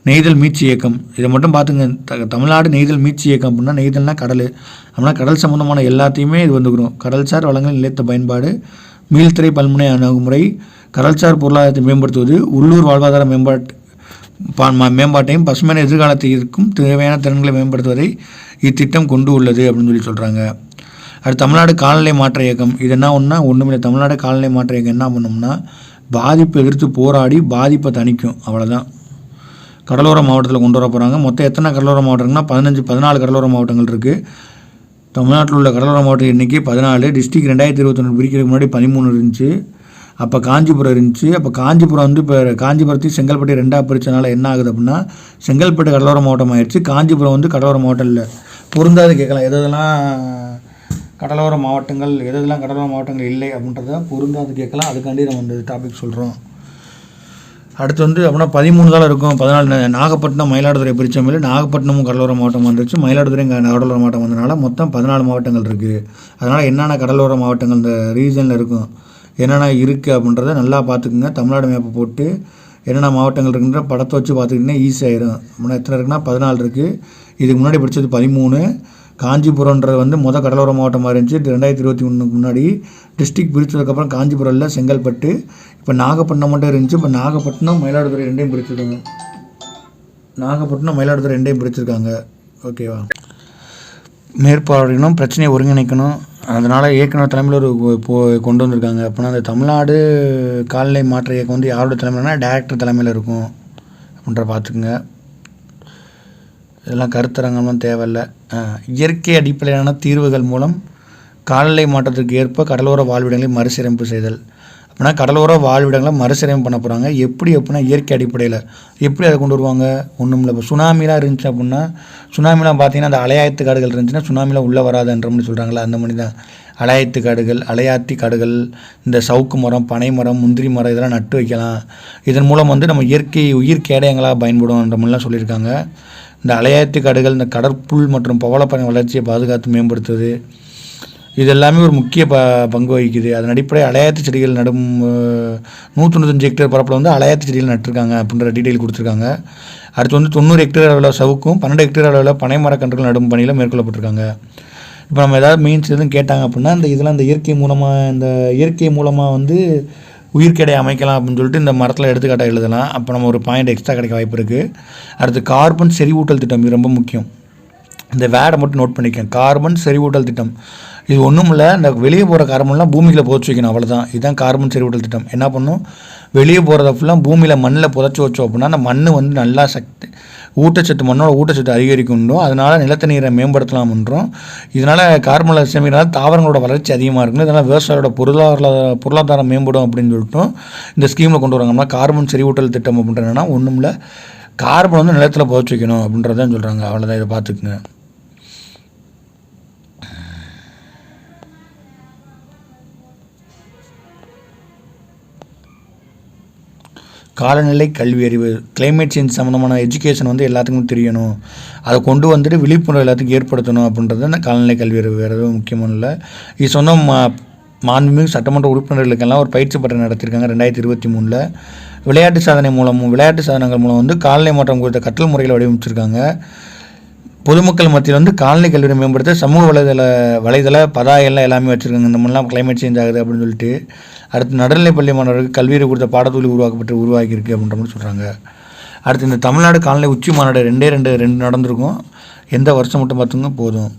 நெய்தல் மீட்சி இயக்கம். இதை மட்டும் பார்த்துங்க. தமிழ்நாடு நெய்தல் மீட்சி இயக்கம் அப்படின்னா, நெய்தல்னா கடல் அப்படின்னா கடல் சம்மந்தமான எல்லாத்தையுமே இது வந்துக்கிறோம். கடல்சார் வளங்கள் நிலைத்த பயன்பாடு, மீள்திரை பல்முனை அணுகுமுறை, கடல்சார் பொருளாதாரத்தை மேம்படுத்துவது, உள்ளூர் வாழ்வாதார மேம்பாட்டையும் பசுமையான எதிர்காலத்திற்கும் தேவையான திறன்களை மேம்படுத்துவதை இத்திட்டம் கொண்டு உள்ளது அப்படின்னு சொல்கிறாங்க. அடுத்து தமிழ்நாடு காலநிலை மாற்ற இயக்கம். இது என்ன ஒன்றுமில்லை. தமிழ்நாடு காலநிலை மாற்ற இயக்கம் என்ன பண்ணோம்னா, பாதிப்பை எதிர்த்து போராடி பாதிப்பை தணிக்கும். அவ்வளோதான். கடலோர மாவட்டத்தில் கொண்டு வர போகிறாங்க. மொத்தம் எத்தனை கடலோர மாவட்டங்கள்னா 14 கடலோர மாவட்டங்கள் இருக்குது. தமிழ்நாட்டில் உள்ள கடலோர மாவட்ட எண்ணிக்கை 14. டிஸ்ட்ரிக்ட் 2021 பிரிக்கிறதுக்கு முன்னாடி 13 இருந்துச்சு. அப்போ காஞ்சிபுரம் இருந்துச்சு. அப்போ காஞ்சிபுரம் வந்து இப்போ காஞ்சிபுரத்தையும் செங்கல்பட்டு 2ஆக பிரித்தனால என்ன ஆகுது அப்படின்னா, செங்கல்பட்டு கடலோர மாவட்டம் ஆயிடுச்சு. காஞ்சிபுரம் வந்து கடலோர மாவட்டம் இல்லை. பொருந்தாது கேட்கலாம். எதெல்லாம் கடலோர மாவட்டங்கள் இல்லை அப்படின்றத பொருந்தாது கேட்கலாம். அதுக்காண்டி நம்ம இந்த டாபிக் சொல்கிறோம். அடுத்து வந்து அப்படின்னா 13 தான் இருக்கும். 14 நாகப்பட்டினம் மயிலாடுதுறை பிரித்த மேலே நாகப்பட்டினமும் கடலோர மாவட்டம் வந்துருச்சு. மயிலாடுதுறை கடலோர மாவட்டம் வந்ததுனால மொத்தம் 14 மாவட்டங்கள் இருக்குது. அதனால் என்னென்ன கடலோர மாவட்டங்கள் இந்த ரீஜனில் இருக்கும், என்னென்ன இருக்குது அப்படின்றத நல்லா பார்த்துக்குங்க. தமிழ்நாடு மேப்பை போட்டு என்னென்ன மாவட்டங்கள் இருக்குன்ற படத்தை வச்சு பார்த்துக்கிட்டிங்கன்னா ஈஸியாகிடும். அப்படின்னா எத்தனை இருக்குன்னா 14 இருக்குது. இதுக்கு முன்னாடி படித்தது 13. காஞ்சிபுரம்ன்றது வந்து கடலோர மாவட்டமாக இருந்துச்சு 2021 முன்னாடி. டிஸ்ட்ரிக்ட் பிரித்ததுக்கப்புறம் காஞ்சிபுரம் இல்லை, செங்கல்பட்டு. இப்போ நாகப்பட்டினம் மட்டும் இருந்துச்சு. இப்போ நாகப்பட்டினம் மயிலாடுதுறை ரெண்டையும் பிரிச்சிருக்காங்க. ஓகேவா? மேற்பார்வையிடணும், பிரச்சனையை ஒருங்கிணைக்கணும். அதனால் இயக்குனர் தலைமையில் கொண்டு வந்திருக்காங்க. அப்படின்னா அந்த தமிழ்நாடு காலநிலை மாற்ற இயக்கம் வந்து யாரோட தலைமையில்னா டைரக்டர் தலைமையில் இருக்கும் அப்படின்ற பார்த்துக்குங்க. இதெல்லாம் கருத்தரங்கம்லாம் தேவையில்லை. இயற்கை அடிப்படையிலான தீர்வுகள் மூலம் காலநிலை மாற்றத்திற்கு ஏற்ப கடலோர வாழ்விடங்களை மறுசீரமைப்பு செய்தல். அப்படின்னா கடலோர வாழ்விடங்களை மறுசீரமைப்பு பண்ண போகிறாங்க. எப்படி அப்படின்னா இயற்கை அடிப்படையில் எப்படி அதை கொண்டு வருவாங்க? ஒன்றும் இல்லை. இப்போ சுனாமிலாம் இருந்துச்சு அப்படின்னா, சுனாமிலாம் பார்த்தீங்கன்னா அந்த அலையாயத்து காடுகள் இருந்துச்சுன்னா சுனாமிலாம் உள்ளே வராதுன்ற மாதிரி சொல்கிறாங்களா, அந்த மாதிரி தான். அலையாயத்து காடுகள், அலையாத்தி காடுகள், இந்த சவுக்கு மரம், பனை மரம், முந்திரி மரம் இதெல்லாம் நட்டு வைக்கலாம். இதன் மூலம் வந்து நம்ம உயிர் கேடயங்களாக பயன்படும்ன்ற மாதிரிலாம் சொல்லியிருக்காங்க. இந்த அலையாத்தி காடுகள் இந்த கடற்புல் மற்றும் பவளப்பனை வளர்ச்சியை பாதுகாத்து மேம்படுத்துவது, இது எல்லாமே ஒரு முக்கிய பங்கு வகிக்குது. அதன் அடிப்படையில் அலையாத்தி செடிகள் நடும் 195 ஹெக்டேர் பரப்பில் வந்து அலையாத்தி செடிகள் நட்டிருக்காங்க அப்படின்ற டீட்டெயில் கொடுத்துருக்காங்க. அடுத்து வந்து 90 ஹெக்டேர் அளவில் சவுக்கும் 12 ஹெக்டேர் அளவில் பனை மரக்கன்றுகள் நடும் பணியில் மேற்கொள்ளப்பட்டிருக்காங்க. இப்போ நம்ம ஏதாவது மீன்ஸ் எதுவும் கேட்டாங்க அப்படின்னா இதெல்லாம் இந்த இயற்கை மூலமாக வந்து உயிர்க்கடை அமைக்கலாம் அப்படின்னு சொல்லிட்டு இந்த மரத்தில் எடுத்துக்காட்டாக எழுதலாம். அப்போ நம்ம ஒரு பாயிண்ட் எக்ஸ்ட்ரா கிடைக்க வாய்ப்பு இருக்குது. அடுத்து கார்பன் செறிவூட்டல் திட்டம், இது ரொம்ப முக்கியம். இந்த வேடை மட்டும் நோட் பண்ணிக்கேன். கார்பன் செறிவூட்டல் திட்டம் இது ஒன்றும் இல்லை, இந்த வெளியே போகிற கார்பன்லாம் பூமியில் புதைச்சி வைக்கணும், அவ்வளோதான். இதுதான் கார்பன் செறிவூட்டல் திட்டம். என்ன பண்ணும், வெளியே போகிறத ஃபுல்லாக பூமியில் மண்ணில் புதைச்சி வச்சோம் அப்படின்னா அந்த மண் வந்து நல்லா ஊட்டச்சத்து மண்ணோட ஊட்டச்சத்து அதிகரிக்கணும். அதனால் நிலத்த நீரை மேம்படுத்தலாம்ன்றோம். இதனால் கார்பன் சேமிக்கிறனால தாவரங்களோட வளர்ச்சி அதிகமாக இருக்கணும். இதனால் விவசாயியோட பொருளாதாரம் மேம்படும் அப்படின்னு சொல்லிட்டு இந்த ஸ்கீமில் கொண்டு வராங்கன்னா கார்பன் செறிவூட்டல் திட்டம் அப்படின்றது என்னன்னா ஒன்றும் இல்லை, கார்பன் வந்து நிலத்தில் புதைச்சி வைக்கணும் அப்படின்றதான் சொல்கிறாங்க. அவ்வளோதான், இதை பார்த்துக்குங்க. காலநிலை கல்வி அறிவு, கிளைமேட் சேஞ்ச் சம்மந்தமான எஜுகேஷன் வந்து எல்லாத்துக்கும் தெரியணும், அதை கொண்டு வந்துட்டு விழிப்புணர்வு எல்லாத்துக்கும் ஏற்படுத்தணும் அப்படின்றது அந்த காலநிலை கல்வி அறிவு. வேறு எதுவும் முக்கியமான இல்லை. இது சொன்ன மாண்புமிகு சட்டமன்ற உறுப்பினர்களுக்கெல்லாம் ஒரு பயிற்சி பட்டறை நடத்தியிருக்காங்க 2023. விளையாட்டு சாதனங்கள் மூலம் வந்து காலநிலை மாற்றம் குறித்த கற்றல் முறைகளை வடிவமைச்சிருக்காங்க. பொதுமக்கள் மத்தியில் வந்து காலநிலை கல்வியை மேம்படுத்த சமூக வலைதள பதாயெல்லாம் எல்லாமே வச்சுருக்காங்க. இந்த மாதிரிலாம் கிளைமேட் சேஞ்ச் ஆகுது அப்படின்னு சொல்லிட்டு. அடுத்து நடுநிலைப் பள்ளி மாணவர்களுக்கு கல்வியை கொடுத்த பாடத்தொழி உருவாக்கியிருக்கு அப்படின்ற மாதிரி சொல்கிறாங்க. அடுத்து இந்த தமிழ்நாடு காலநிலை உச்சி மாநாடு ரெண்டு நடந்திருக்கும். எந்த வருஷம் மட்டும் பார்த்துங்க போதும்.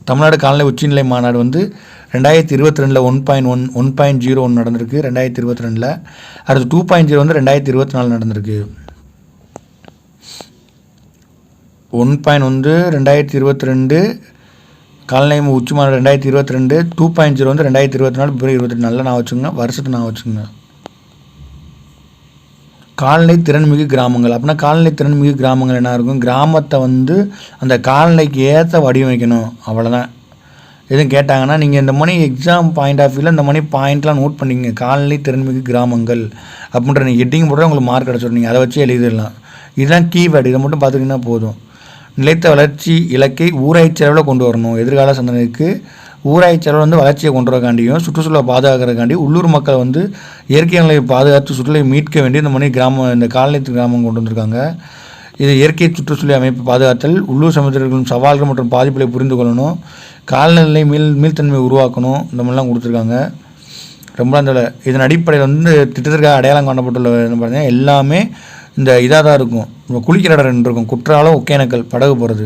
தமிழ்நாடு காலநிலை உச்சிநிலை மாநாடு வந்து 2022 1.01 நடந்திருக்கு 2022. அடுத்து 2.0 வந்து 2024 நடந்திருக்கு. 1.1 வந்து 2022 காலநிலை உச்சி மாநாடு 2022, 2.0 வந்து 2024 பிப்ரவரி 28. நல்லா நான் வச்சுங்க, வருஷத்தை நான் வச்சுங்க. காலநிலை திறன்மிகு கிராமங்கள் அப்படின்னா காலநிலை திறன்மிகு கிராமங்கள் என்ன இருக்கும், கிராமத்தை வந்து அந்த காலநிலைக்கு ஏற்ற வடிவமைக்கணும், அவ்வளோதான். எதுவும் கேட்டாங்கன்னா நீங்கள் இந்த மாதிரி எக்ஸாம் பாயிண்ட் ஆஃப் வியூவில் இந்த மாதிரி பாயிண்ட்லாம் நோட் பண்ணிங்க. காலநிலை திறன்மிகு கிராமங்கள் அப்படின்ற நீங்கள் ஹெட்டிங் போட்டால் உங்களுக்கு மார்க் கிடச்சிடும். நீங்கள் அதை வச்சு எழுதிடலாம். இதுதான் கீவேர்டு, இதை மட்டும் பார்த்துக்கிட்டிங்கன்னா போதும். நிலைத்த வளர்ச்சி இலக்கை ஊராட்சி செலவில் கொண்டு வரணும். எதிர்கால சந்ததிக்கு ஊராட்சி செலவில் வந்து வளர்ச்சியை கொண்டு வரக்காண்டியும் சுற்றுச்சூழலை பாதுகாக்கிறக்காண்டி உள்ளூர் மக்கள் வந்து இயற்கை நிலையை பாதுகாத்து சுற்றுலா மீட்க வேண்டிய இந்த மாதிரி இந்த காலநிலை கிராமம் கொண்டு வந்திருக்காங்க. இது இயற்கை சுற்றுச்சூழல் அமைப்பு பாதுகாத்தல், உள்ளூர் சமுதாயங்களின் சவால்கள் மற்றும் பாதிப்புகளை புரிந்து கொள்ளணும், காலநிலை மீள்தன்மையை உருவாக்கணும், இந்த மாதிரிலாம் கொடுத்துருக்காங்க. ரொம்ப அந்த இதன் அடிப்படையில் வந்து திட்டத்திற்காக அடையாளம் காணப்பட்டுள்ள என்ன பார்த்தீங்கன்னா எல்லாமே இந்த இதாக தான் இருக்கும். குளிக்கிற இடம் ரெண்டு இருக்கும், குற்றாலம், ஒகேனக்கல், படகு போகிறது.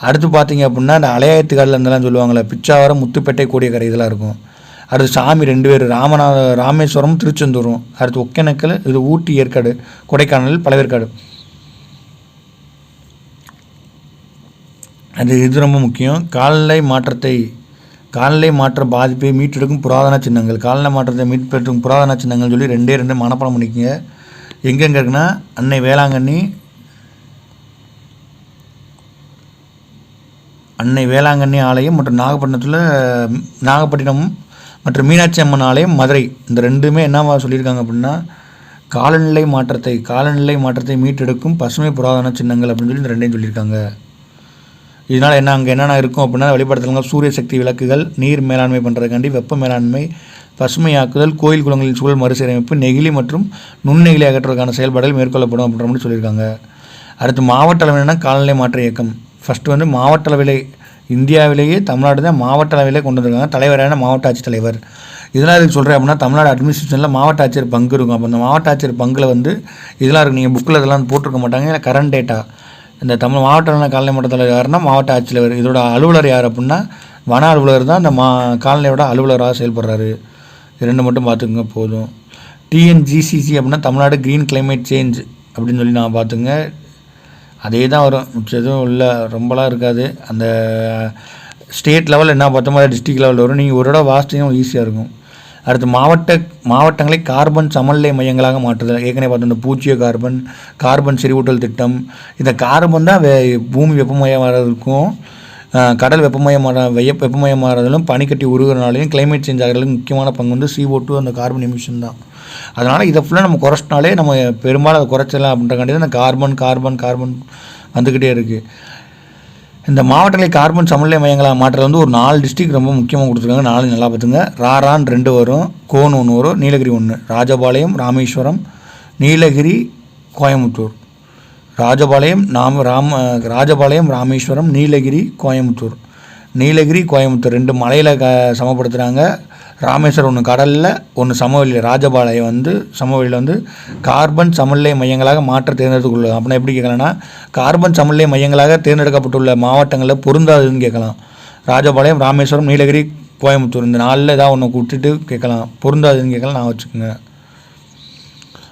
அடுத்து பார்த்தீங்க அப்படின்னா இந்த அலையாயத்து காலில் இருந்தெல்லாம் சொல்லுவாங்களே, பிச்சாவரம், முத்துப்பேட்டை, கோடியக்கரை இதெல்லாம் இருக்கும். அடுத்து சாமி 2 பேர், ராமேஸ்வரம், திருச்செந்தூரும். அடுத்து ஒகேனக்கல், இது ஊட்டி, ஏற்காடு, கொடைக்கானல், பழவேற்காடு. இது ரொம்ப முக்கியம். காலநிலை மாற்ற பாதிப்பை மீட்டெடுக்கும் புராதன சின்னங்கள், காலநிலை மாற்றத்தை மீட்டெடுக்கும் புராதன சின்னங்கள் சொல்லி 2 மனப்பாடம் பண்ணிக்கங்க. எங்கெங்கே இருக்குன்னா அன்னை வேளாங்கண்ணி ஆலயம் மற்றும் நாகப்பட்டினம் மற்றும் மீனாட்சி அம்மன் ஆலயம், மதுரை. இந்த 2மே என்னவா சொல்லியிருக்காங்க அப்படின்னா காலநிலை மாற்றத்தை மீட்டெடுக்கும் பசுமை புராதன சின்னங்கள் அப்படின்னு சொல்லி இந்த 2ஐயும் சொல்லியிருக்காங்க. இதனால் அங்கே என்னென்ன இருக்கும் அப்படின்னா வழிபடுத்தலங்கள், சூரிய சக்தி விளக்குகள், நீர் மேலாண்மை பண்ணுறதுக்காண்டி வெப்ப மேலாண்மை, பசுமையாக்குதல், கோயில் குளங்களின் சூழல் மறுசீரமைப்பு, நெகிழி மற்றும் நுண்ணெகிழி அகற்றுவதற்கான செயல்பாடுகள் மேற்கொள்ளப்படும் அப்படின்ற மாதிரி சொல்லியிருக்காங்க. அடுத்து மாவட்ட அளவிலான காலநிலை மாற்ற இயக்கம். ஃபஸ்ட்டு வந்து மாவட்ட அளவிலே, இந்தியாவிலேயே தமிழ்நாடு தான் மாவட்ட அளவிலே கொண்டு வந்திருக்காங்க. தலைவரான மாவட்ட ஆட்சித்தலைவர். இதெல்லாம் இதுக்கு சொல்கிறேன் அப்படின்னா தமிழ்நாடு அட்மினிஸ்ட்ரேஷனில் மாவட்ட ஆட்சியர் பங்கு இருக்கும். அப்போ அந்த மாவட்ட ஆட்சியர் பங்கில் வந்து இதெல்லாம் இருக்குது. நீங்கள் புக்கில் இதெல்லாம் போட்டிருக்க மாட்டாங்க. இல்லை கரண்ட் டேட்டா. இந்த மாவட்ட காலநிலை மாற்றத்தில் யாருன்னா மாவட்ட ஆட்சித்தலைவர். இதோட அலுவலர் யார் அப்படின்னா வன அலுவலர் தான் இந்த காலநிலையோட அலுவலராக செயல்படுறாரு. 2 மட்டும் பார்த்துக்குங்க போதும். TNGCC அப்படின்னா தமிழ்நாடு க்ரீன் கிளைமேட் சேஞ்ச் அப்படின்னு சொல்லி நான் பார்த்துங்க. அதே தான் வரும், மிச்சம் எதுவும் இல்லை, ரொம்பலாம் இருக்காது. அந்த ஸ்டேட் லெவலில் என்ன பார்த்தோமோ டிஸ்ட்ரிக்ட் லெவலில் வரும். நீங்கள் ஒரு இடம் வாசிட்டிங்கன்னா ஈஸியாக இருக்கும். அடுத்து மாவட்டங்களை கார்பன் சமநிலை மையங்களாக மாற்றுதல். ஏற்கனவே பார்த்தோம் இந்த பூஜ்ஜிய கார்பன் செறிவூட்டல் திட்டம். இந்த கார்பன் தான் பூமி வெப்பமயமாகிறதுக்கும் கடல் வெப்பமயமாகிறதுலும் பனிக்கட்டி உருகுறனாலையும் கிளைமேட் சேஞ்ச் ஆகிறதுக்கு முக்கியமான பங்கு வந்து CO2 அந்த கார்பன் எமிஷன் தான். அதனால் இதை ஃபுல்லாக நம்ம குறைச்சினாலே நம்ம பெரும்பாலும் அதை குறைச்சிடலாம் அப்படின்றக்காண்டி தான் இந்த கார்பன் வந்துக்கிட்டே இருக்குது. இந்த மாவட்டங்களை கார்பன் சமநிலை மையங்களாக மாற்றுறது வந்து ஒரு 4 டிஸ்ட்ரிக்ட் ரொம்ப முக்கியமாக கொடுத்துருக்காங்க. 4 நல்லா பார்த்துங்க. ராரான் 2 வரும், கோன் 1 வரும், நீலகிரி 1. ராஜபாளையம், ராமேஸ்வரம், நீலகிரி, கோயம்புத்தூர். ராஜபாளையம், ராமேஸ்வரம், நீலகிரி, கோயம்புத்தூர். 2 மலையில் சமப்படுத்துகிறாங்க. ராமேஸ்வரம் 1 கடலில், 1 சமவெளியில். ராஜபாளையம் வந்து சமவெளியில் வந்து கார்பன் சமநிலை மையங்களாக மாற்ற தேர்ந்தெடுத்துக்கொள்ளும். அப்படின்னா எப்படி கேட்கலாம்னா, கார்பன் சமநிலை மையங்களாக தேர்ந்தெடுக்கப்பட்டுள்ள மாவட்டங்களில் பொருந்தாதுன்னு கேட்கலாம். ராஜபாளையம், ராமேஸ்வரம், நீலகிரி, கோயம்புத்தூர் இந்த 4ல் ஏதாவது ஒன்று விட்டுட்டு கேட்கலாம். பொருந்தாதுன்னு கேட்கலாம், நான் வச்சுக்கோங்க.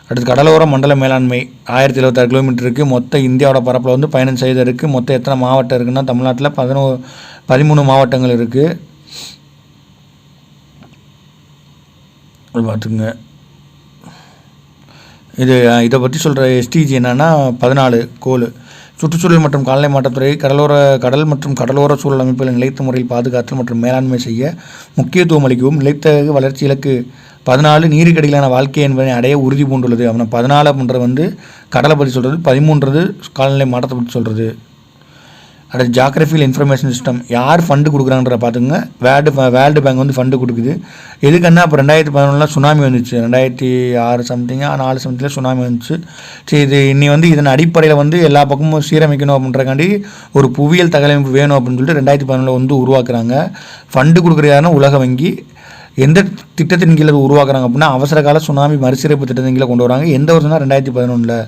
அடுத்து கடலோர மண்டல மேலாண்மை 1026 கிலோமீட்டருக்கு. மொத்த இந்தியாவோட பரப்பில் வந்து பயணம் செய்ததற்கு மொத்தம் எத்தனை மாவட்டம் இருக்குன்னா, தமிழ்நாட்டில் 13 மாவட்டங்கள் இருக்குது. பார்த்துக்குங்க. இதை பற்றி சொல்கிற SDG என்னென்னா 14 கோல். சுற்றுச்சூழல் மற்றும் கால்நடை மாற்றத்துறை கடல் மற்றும் கடலோர சூழல் அமைப்புகளை நிலைத்த முறையில் பாதுகாத்தல் மற்றும் மேலாண்மை செய்ய முக்கியத்துவம் அளிக்கவும் நிலைத்த வளர்ச்சி இலக்கு 14 நீருக்கடியிலான வாழ்க்கை என்பதை அடைய உறுதி பூண்டுள்ளது. அப்படின்னா 14 அப்படின்றது வந்து கடலை பற்றி சொல்கிறது, 13 கால்நடை மாற்றத்தை பற்றி சொல்கிறது. அடுத்து ஜாகிரபிக்கல் இன்ஃபர்மேஷன் சிஸ்டம் யார் ஃபண்டு கொடுக்குறாங்கன்ற பார்த்துங்க. வேர்ல்டு பேங்க் வந்து ஃபண்டு கொடுக்குது. எதுக்குன்னா இப்போ 2011 சுனாமி வந்துச்சு, 2006 சம்திங் 4 சம்திங்கில் சுனாமி வந்துச்சு. சரி, இதன் அடிப்படையில் வந்து எல்லா பக்கமும் சீரமைக்கணும் அப்படின்றக்காண்டி ஒரு புவியியல் தகவமைப்பு வேணும் அப்படின்னு சொல்லிட்டு 2011 வந்து உருவாக்குறாங்க. ஃபண்டு கொடுக்குற யாருன்னா உலக வங்கி. எந்த திட்டத்தின் கீழே உருவாக்குறாங்க அப்படின்னா அவசர கால சுனாமி மறுசீரமைப்பு திட்டத்தின் கீழே கொண்டு வராங்க. எந்த வருஷம்னா 2011.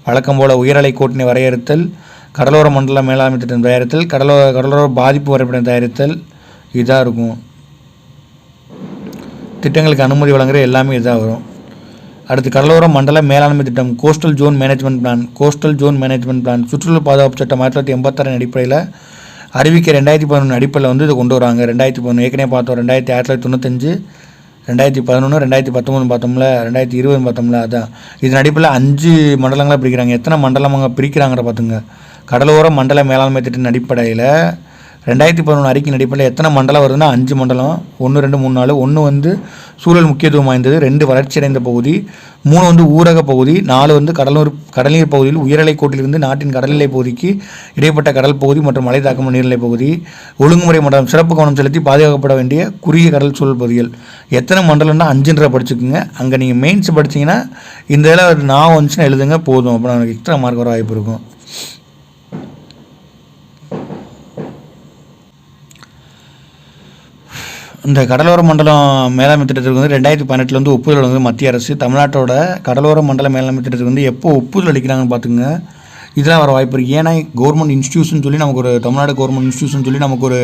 வழக்கம் போல் உயரலை கோட்டினை வரையறுத்தல், கடலோர மண்டல மேலாண்மை திட்டம் தயாரித்தல், கடலோர பாதிப்பு வரைபடம் தயாரித்தல், இதாக இருக்கும். திட்டங்களுக்கு அனுமதி வழங்குற எல்லாமே இதாக வரும். அடுத்து கடலோர மண்டல மேலாண்மை திட்டம் கோஸ்டல் ஜோன் மேனேஜ்மெண்ட் பிளான். சுற்றுச்சூழல் பாதுகாப்பு சட்டம் 1986 அடிப்படையில் அறிவிக்க 2011 அடிப்படையில் வந்து இதை கொண்டு வராங்க. 2011 ஏற்கனவே பார்த்தோம். 1995, 2011, 2019 பார்த்தோம்ல, 2020 பார்த்தோம்ல. அதான் இதன் அடிப்படையில் 5 மண்டலங்களாக பிரிக்கிறாங்க. எத்தனை மண்டலமாக பிரிக்கிறாங்கிற பார்த்துங்க. கடலோர மண்டல மேலாண்மை திட்டத்தின் அடிப்படையில் 2011 அறிக்கையின் அடிப்படையில் எத்தனை மண்டலம் வருதுன்னா 5 மண்டலம். 1, 2, 3, 4. 1 வந்து சூழல் முக்கியத்துவம் வாய்ந்தது, 2 வளர்ச்சியடைந்த பகுதி, 3 வந்து ஊரக பகுதி, 4 வந்து கடல்நீர் பகுதியில் உயரலை கோட்டிலிருந்து நாட்டின் கடல்நிலை பகுதிக்கு இடைப்பட்ட கடல் பகுதி மற்றும் மலை தாக்கம் நீர்நிலை பகுதி. ஒழுங்குமுறை மண்டலம் சிறப்பு கவனம் செலுத்தி பாதுகாக்கப்பட வேண்டிய குறுகிய கடல் சூழல் பகுதிகள். எத்தனை மண்டலம்னா 5 படிச்சுக்குங்க. அங்கே நீங்கள் மெயின்ஸ் படிச்சிங்கன்னா இந்த இதில் நான் வந்துச்சுன்னா எழுதுங்க போதும். அப்புறம் எனக்கு எக்ஸ்ட்ரா மார்க் வர வாய்ப்பு இருக்கும். இந்த கடலோர மண்டலம் மேலாண்மை திட்டத்துக்கு வந்து 2018 வந்து ஒப்புதல் வந்து மத்திய அரசு. தமிழ்நாட்டோட கடலோர மண்டல மேலாண்மை திட்டத்துக்கு வந்து எப்போ ஒப்புதல் அளிக்கிறாங்கன்னு பார்த்துங்க. இதெல்லாம் வர வாய்ப்பு இருக்குது. ஏன்னா கவர்மெண்ட் இன்ஸ்டியூஷன் சொல்லி நமக்கு ஒரு தமிழ்நாடு கவர்மெண்ட் இன்ஸ்டியூஷன் சொல்லி நமக்கு ஒரு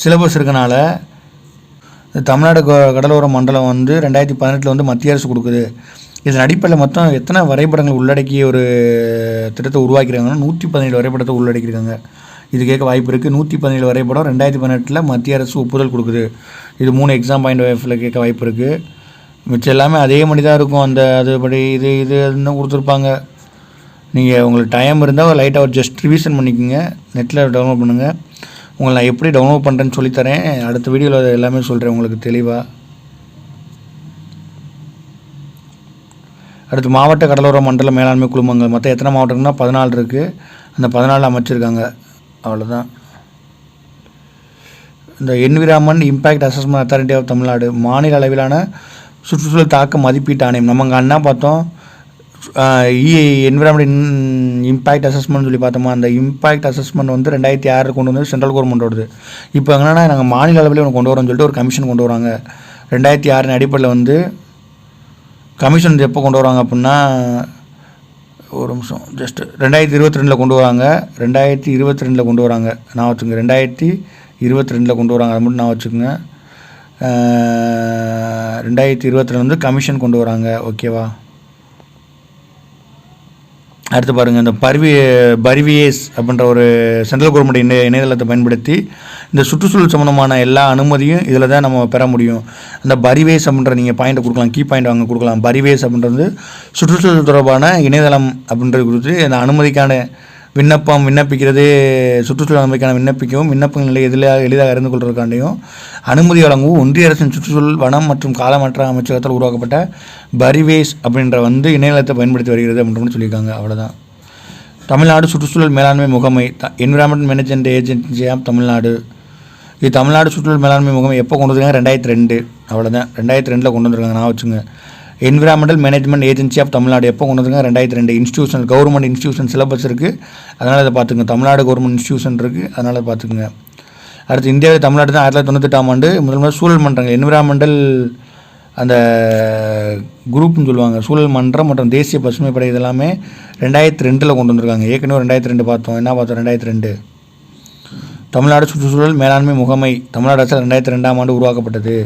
சிலபஸ் இருக்கனால தமிழ்நாடு கடலோர மண்டலம் வந்து 2018 வந்து மத்திய அரசு கொடுக்குது. இதன் அடிப்படையில் மொத்தம் எத்தனை வரைபடங்கள் உள்ளடக்கிய ஒரு திட்டத்தை உருவாக்கிறாங்கன்னா 117 வரைபடத்தை உள்ளடக்கியிருக்காங்க. இது கேட்க வாய்ப்பு இருக்குது. 117 வரைபடம் 2018 மத்திய அரசு ஒப்புதல் கொடுக்குது. இது 3 எக்ஸாம் பாயிண்ட் வைஃபில் கேட்க வாய்ப்பு இருக்குது. மிச்சம் எல்லாமே அதே மாதிரி தான் இருக்கும். அதுபடி இது இன்னும் கொடுத்துருப்பாங்க. நீங்கள் உங்களுக்கு டைம் இருந்தால் லைட்டாக ஒரு ஜஸ்ட் ரிவிஷன் பண்ணிக்கோங்க. நெட்டில் டவுன்லோட் பண்ணுங்கள். உங்களை நான் எப்படி டவுன்லோட் பண்ணுறேன்னு சொல்லித்தரேன். அடுத்த வீடியோவில் எல்லாமே சொல்கிறேன் உங்களுக்கு தெளிவாக. அடுத்து மாவட்ட கடலோர மண்டல மேலாண்மை குழுமங்கள் மொத்தம் எத்தனை மாவட்டம்னா 14 இருக்குது. அந்த 14 அமைச்சிருக்காங்க. அவ்வளோதான். இந்த environment impact assessment authority of Tamil Nadu மாநில அளவிலான சுற்றுச்சூழல் தாக்க மதிப்பீட்டு ஆணையம். நம்ம அங்கே என்ன பார்த்தோம், என்விரான்மெண்ட் இம்பேக்ட் அசஸ்மெண்ட் சொல்லி பார்த்தோமா. அந்த இம்பேக்ட் அசஸ்மெண்ட் வந்து 2006 கொண்டு வந்து சென்ட்ரல் கவர்மெண்ட்டோடது. இப்போ என்னென்னா நாங்கள் மாநில அளவில் ஒன்று கொண்டு வரோம்னு சொல்லிட்டு ஒரு கமிஷன் கொண்டு வராங்க. 2006 அடிப்படையில் வந்து கமிஷன் எப்போ கொண்டு வராங்க அப்படின்னா, ஒரு நிமிஷம் ஜஸ்ட் 2022 கொண்டு வராங்க. 2022 கொண்டு வராங்க. நான் வச்சுக்கோங்க 2022 கொண்டு வராங்க. அது மட்டும் நான் வச்சுக்கோங்க. 2022 வந்து கமிஷன் கொண்டு வராங்க. ஓகேவா? அடுத்து பாருங்கள், இந்த பரிவியேஸ் அப்படின்ற ஒரு சென்ட்ரல் கவர்மெண்ட் இணையதளத்தை பயன்படுத்தி இந்த சுற்றுச்சூழல் சம்மந்தமான எல்லா அனுமதியும் இதில் தான் நம்ம பெற முடியும். அந்த பரிவேஸ் அப்படின்ற நீங்கள் பாயிண்ட்டை கொடுக்கலாம், கீ பாயிண்ட் வாங்க கொடுக்கலாம். பரிவேஸ் அப்படின்றது சுற்றுச்சூழல் தொடர்பான இணையதளம் அப்படின்றது கொடுத்து அந்த அனுமதிக்கான விண்ணப்பிக்கிறது, சுற்றுச்சூழல் அனுமதிக்கான விண்ணப்பிக்கவும் விண்ணப்பங்கள் நிலை எளிதாக அறிந்து கொள்வதற்காண்டியும் அனுமதி வழங்கவும் ஒன்றிய அரசின் சுற்றுச்சூழல் வனம் மற்றும் காலமாற்ற அமைச்சகத்தால் உருவாக்கப்பட்ட பரிவேஸ் அப்படின்ற இணையதளத்தை பயன்படுத்தி வருகிறது அப்படின்னு சொல்லியிருக்காங்க. அவ்வளோதான். தமிழ்நாடு சுற்றுச்சூழல் மேலாண்மை முகமை, environment management agency of Tamil Nadu. இது தமிழ்நாடு சுற்றுச்சூழல் மேலாண்மை முகமை எப்போ கொண்டு வந்திருக்காங்க? 2002. அவ்வளோதான், 2002 கொண்டு வந்திருக்காங்க. நான் வச்சுங்க. Environmental management agency of Tamil Nadu எப்போ கொண்டு வந்திருக்காங்க? 2002. இன்ஸ்டியூஷன், கவர்மெண்ட் இன்ஸ்டியூஷன் சிலபஸ் இருக்குது, அதனால் அதை பார்த்துங்க. தமிழ்நாடு கவர்மெண்ட் இன்ஸ்டியூஷன் இருக்குது, அதனால் அதை பார்த்துக்குங்க. அடுத்து இந்தியாவில் தமிழ்நாடு தான் 1998ஆம் ஆண்டு முதல் சூழல் மன்றங்கள், என்விரான்மெண்டல் அந்த குரூப்னு சொல்லுவாங்க, சூழல் மன்றம் மற்றும் தேசிய பசுமை படை இதெல்லாமே 2002 கொண்டு வந்திருக்காங்க. ஏற்கனவே 2002 பார்த்தோம். என்ன பார்த்தோம்? 2002. தமிழ்நாடு சுற்றுச்சூழல் மேலாண்மை முகமை தமிழ்நாடு அரசு 2002ஆம் ஆண்டு உருவாக்கப்பட்டது.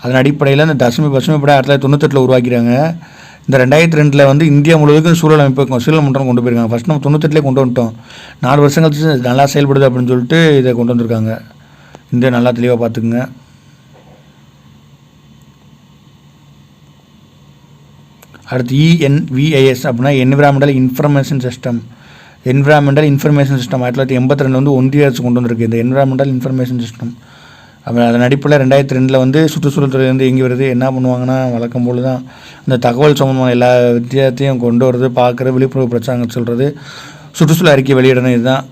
அதன் அடிப்படையில் இந்த பசுமை படை 1998 உருவாக்கிறாங்க. இந்த 2002 இந்தியா முழுவதுக்கும் சூழல் மன்றம் கொண்டு போயிருக்காங்க. ஃபஸ்ட் நம்ம 98 கொண்டு வந்துட்டோம். 4 வருஷம் கழிச்சு நல்லா செயல்படுது அப்படின்னு சொல்லிட்டு இதை கொண்டு வந்திருக்காங்க. இந்தியா நல்லா தெளிவாக பார்த்துக்குங்க. அடுத்து ENVIS அப்படின்னா என்விரான்மெண்டல் இன்ஃபர்மேஷன் சிஸ்டம். 1982 ஒன்றிய அரசு கொண்டு வந்திருக்கு இந்த என்விரான்மெண்டல் இன்ஃபர்மேஷன் சிஸ்டம். அப்போ அதன் அடிப்படையில் 2002 சுற்றுச்சூழல் துறை இயங்கி வருது. என்ன பண்ணுவாங்கன்னா, வழக்கம் போல் தான் அந்த தகவல் சம்பந்தமான எல்லா வித்தியாசத்தையும் கொண்டு வருது, பார்க்குறது, விழிப்புணர்வு பிரச்சாரங்கள் சொல்கிறது, சுற்றுச்சூழல் அறிக்கை வெளியிடணும். இதுதான்.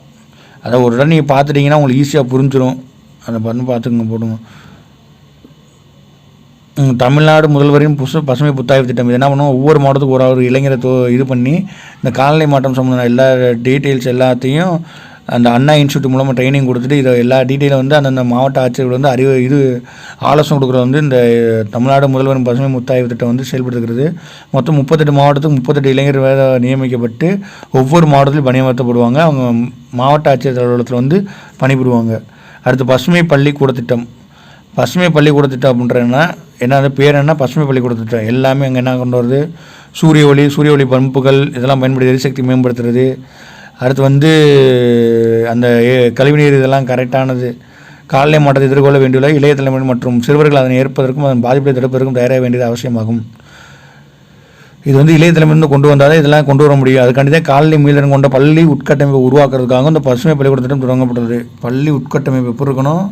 அதை ஒரு இடம் நீங்கள் பார்த்துட்டிங்கன்னா உங்களுக்கு ஈஸியாக புரிஞ்சிடும். அதை பார்த்துக்குங்க, போடுங்க. தமிழ்நாடு முதல்வரின் பசுமை புத்தாய்வு திட்டம். இது என்ன பண்ணுவோம், ஒவ்வொரு மாவட்டத்துக்கு ஒரு இளைஞரை இது பண்ணி இந்த காலநிலை மாற்றம் சம்பந்தமான எல்லா டீட்டெயில்ஸ் எல்லாத்தையும் அந்த அண்ணா இன்ஸ்டியூட் மூலமாக ட்ரைனிங் கொடுத்துட்டு இதை எல்லா டீட்டெயிலும் அந்தந்த மாவட்ட ஆட்சியர்கள் ஆலோசனை கொடுக்குறது இந்த தமிழ்நாடு முதல்வரின் பசுமை முத்தாய்வு திட்டம் செயல்படுத்துகிறது. மொத்தம் 38 மாவட்டத்துக்கு 38 இளைஞர் நியமிக்கப்பட்டு ஒவ்வொரு மாவட்டத்திலும் பணியமர்த்தப்படுவாங்க. அவங்க மாவட்ட ஆட்சியர் அலுவலகத்தில் பணிபுரிவாங்க. அடுத்து பசுமை பள்ளிக்கூட திட்டம். பசுமை பள்ளிக்கூட திட்டம் அப்படின்றதுனா என்ன, பேர் என்ன, பசுமை பள்ளிக்கூட திட்டம். எல்லாமே அங்கே என்ன கொண்டு வருது, சூரிய ஒளி பம்புகள் இதெல்லாம் பயன்படுத்தி எரிசக்தி மேம்படுத்துறது. அடுத்து அந்த கழிவுநீர் இதெல்லாம் கரெக்டானது. காலநிலை மாற்றத்தை எதிர்கொள்ள வேண்டியுள்ள இளைய தலைமுறை மற்றும் சிறுவர்கள் அதனை ஏற்பதற்கும் அதன் பாதிப்பை தடுப்பதற்கும் தயாராக வேண்டியது அவசியமாகும். இது இளைய தலைமுறையிலிருந்து கொண்டு வந்தால் தான் இதெல்லாம் கொண்டு வர முடியும். அதுக்காண்டி தான் காலநிலை மீள்திறன் கொண்ட பள்ளி உட்கட்டமைப்பை உருவாக்குறதுக்காக இந்த பசுமை பள்ளிக்கூட திட்டம் தொடங்கப்பட்டது. பள்ளி உட்கட்டமைப்பு எப்படி இருக்கணும்,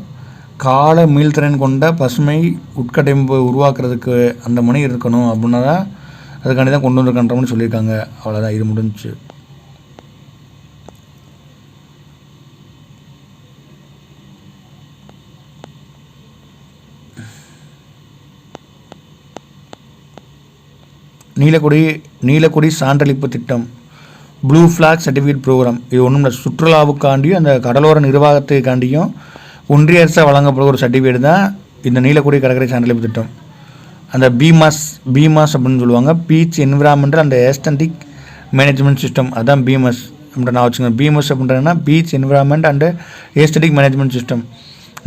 கால மீள்திறன் கொண்ட பசுமை உட்கட்டமைப்பை உருவாக்குறதுக்கு அந்த மணி இருக்கணும். அப்படின்னா தான் அதுக்காண்டி தான் கொண்டு வந்திருக்கன்றவன்னு சொல்லியிருக்காங்க. அவ்வளோதான், இது முடிஞ்சிச்சு. நீலக்குடி சான்றளிப்பு திட்டம், ப்ளூ ஃப்ளாக் சர்டிஃபிகேட் ப்ரோக்ராம். இது ஒன்றும் இல்லை, சுற்றுலாவுக்காண்டியும் அந்த கடலோர நிர்வாகத்துக்காண்டியும் ஒன்றிய அரசாக வழங்கப்படும் ஒரு சர்டிஃபிகேட் தான் இந்த நீலக்குடி கடற்கரை சான்றளிப்பு திட்டம். அந்த பீமாஸ் அப்படின்னு சொல்லுவாங்க, beach environmental and aesthetic management system. அதுதான் பீமஸ் அப்படின்ற நான் வச்சுக்கோங்க. பீமஸ் அப்படின்றதுனா beach environment and aesthetic management system.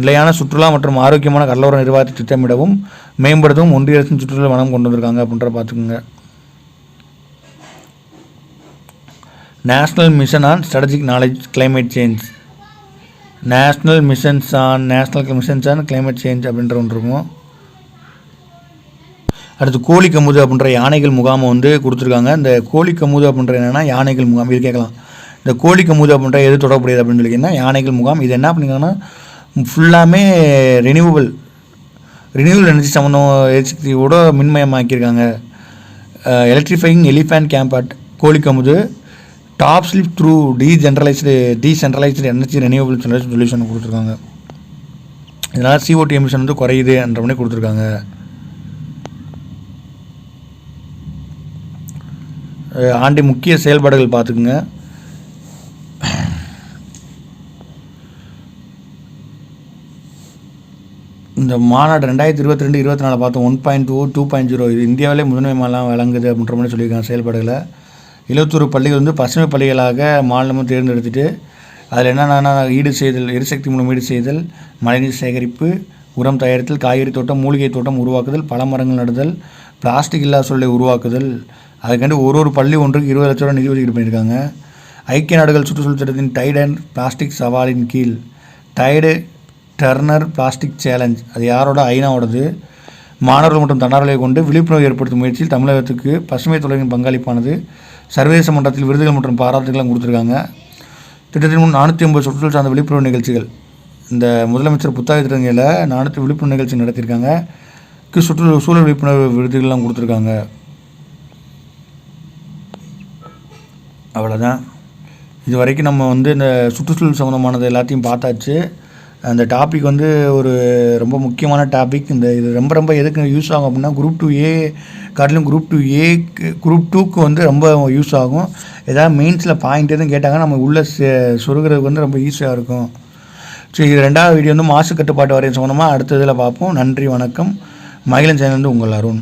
நிலையான சுற்றுலா மற்றும் ஆரோக்கியமான கடலோர நிர்வாகத்தை திட்டமிடவும் மேம்படுத்தவும் ஒன்றிய அரசின் சுற்றுலா வனம் கொண்டு வந்திருக்காங்க அப்படின்ற பார்த்துக்கோங்க. National mission on strategic knowledge climate change. National missions on climate change அப்படின்ற ஒன்று இருக்கும். அடுத்து கோழிக்கமுது அப்படின்ற யானைகள் முகாமை கொடுத்துருக்காங்க. இந்த கோழிக்கமுது அப்படின்ற என்னென்னா யானைகள் முகாம். இது கேட்கலாம், இந்த கோழிக்கமுது அப்படின்ற எது தொடர்புடையது அப்படின்னு சொல்லிங்கன்னா யானைகள் முகாம். இது என்ன பண்ணியிருக்காங்கன்னா ஃபுல்லாமே ரினியூவல் எனர்ஜி எரிசக்தியோட மின்மயமாக்கியிருக்காங்க. Electrifying elephant camp at Kozhikamuthi, Top Slip through decentralised energy renewable solution கொடுத்துருக்காங்க. இதனால் CO2 எமிஷன் குறையுதுன்ற மாதிரி கொடுத்துருக்காங்க. ஆண்டி முக்கிய செயல்பாடுகள் பார்த்துக்குங்க. இந்த மாநாடு 2022-24 பார்த்தோம். 1.2 2.0 இது இந்தியாவிலே முதன்மைலாம் வழங்குது அப்படின்ற மாதிரி சொல்லியிருக்காங்க செயல்பாடுகளை. 71 பள்ளிகள் பசுமை பள்ளிகளாக மாநிலமும் தேர்ந்தெடுத்துட்டு அதில் என்னென்னா எரிசக்தி மூலம் ஈடு செய்தல், மழைநீர் சேகரிப்பு, உரம் தயாரித்தல், காய்கறி தோட்டம், மூலிகை தோட்டம் உருவாக்குதல், பல மரங்கள் நடுதல், பிளாஸ்டிக் இல்லா சூழலை உருவாக்குதல், அதுக்காண்டி ஒரு பள்ளி ஒன்றுக்கு 20 லட்ச ரூபா நிதி ஒதுக்கீடு பண்ணியிருக்காங்க. ஐக்கிய நாடுகள் சுற்றுச்சூழல் திட்டத்தின் டைட் அண்ட் பிளாஸ்டிக் சவாலின் கீழ் டைடு டர்னர் பிளாஸ்டிக் சேலஞ்ச், அது யாரோட? ஐநாவோடது. மாணவர்கள் மற்றும் தன்னார்வலை கொண்டு விழிப்புணர்வு ஏற்படுத்தும் முயற்சியில் தமிழகத்துக்கு பசுமை துறையின் பங்களிப்பானது. சர்வதேச மன்றத்தில் விருதுகள் மற்றும் பாராட்டுகளும் கொடுத்துருக்காங்க. திட்டத்தின் முன் 450 சுற்றுச்சூழல் சார்ந்த விழிப்புணர்வு நிகழ்ச்சிகள், இந்த முதலமைச்சர் புத்தாக்க திட்டங்களில் 400 விழிப்புணர்வு நிகழ்ச்சி நடத்தியிருக்காங்க. சூழல் விழிப்புணர்வு விருதுகள்லாம் கொடுத்துருக்காங்க. அவ்வளோதான். இது வரைக்கும் நம்ம இந்த சுற்றுச்சூழல் சம்மந்தமானது எல்லாத்தையும் பார்த்தாச்சு. அந்த டாபிக் ஒரு ரொம்ப முக்கியமான டாபிக். இது ரொம்ப எதுக்கு யூஸ் ஆகும் அப்படின்னா, குரூப் 2A காட்டிலும் குரூப் 2க்கு ரொம்ப யூஸ் ஆகும். ஏதாவது மெயின்ஸில் பாயிண்ட் எதுவும் கேட்டாங்கன்னா நம்ம உள்ளே சொருகிறதுக்கு ரொம்ப ஈஸியாக இருக்கும். சரி, இது 2வது வீடியோ மாசு கட்டுப்பாட்டு வாரியம் சம்மந்தமாக அடுத்த இதில் பார்ப்போம். நன்றி, வணக்கம். மகிழன் சேனல் உங்கள் அருண்.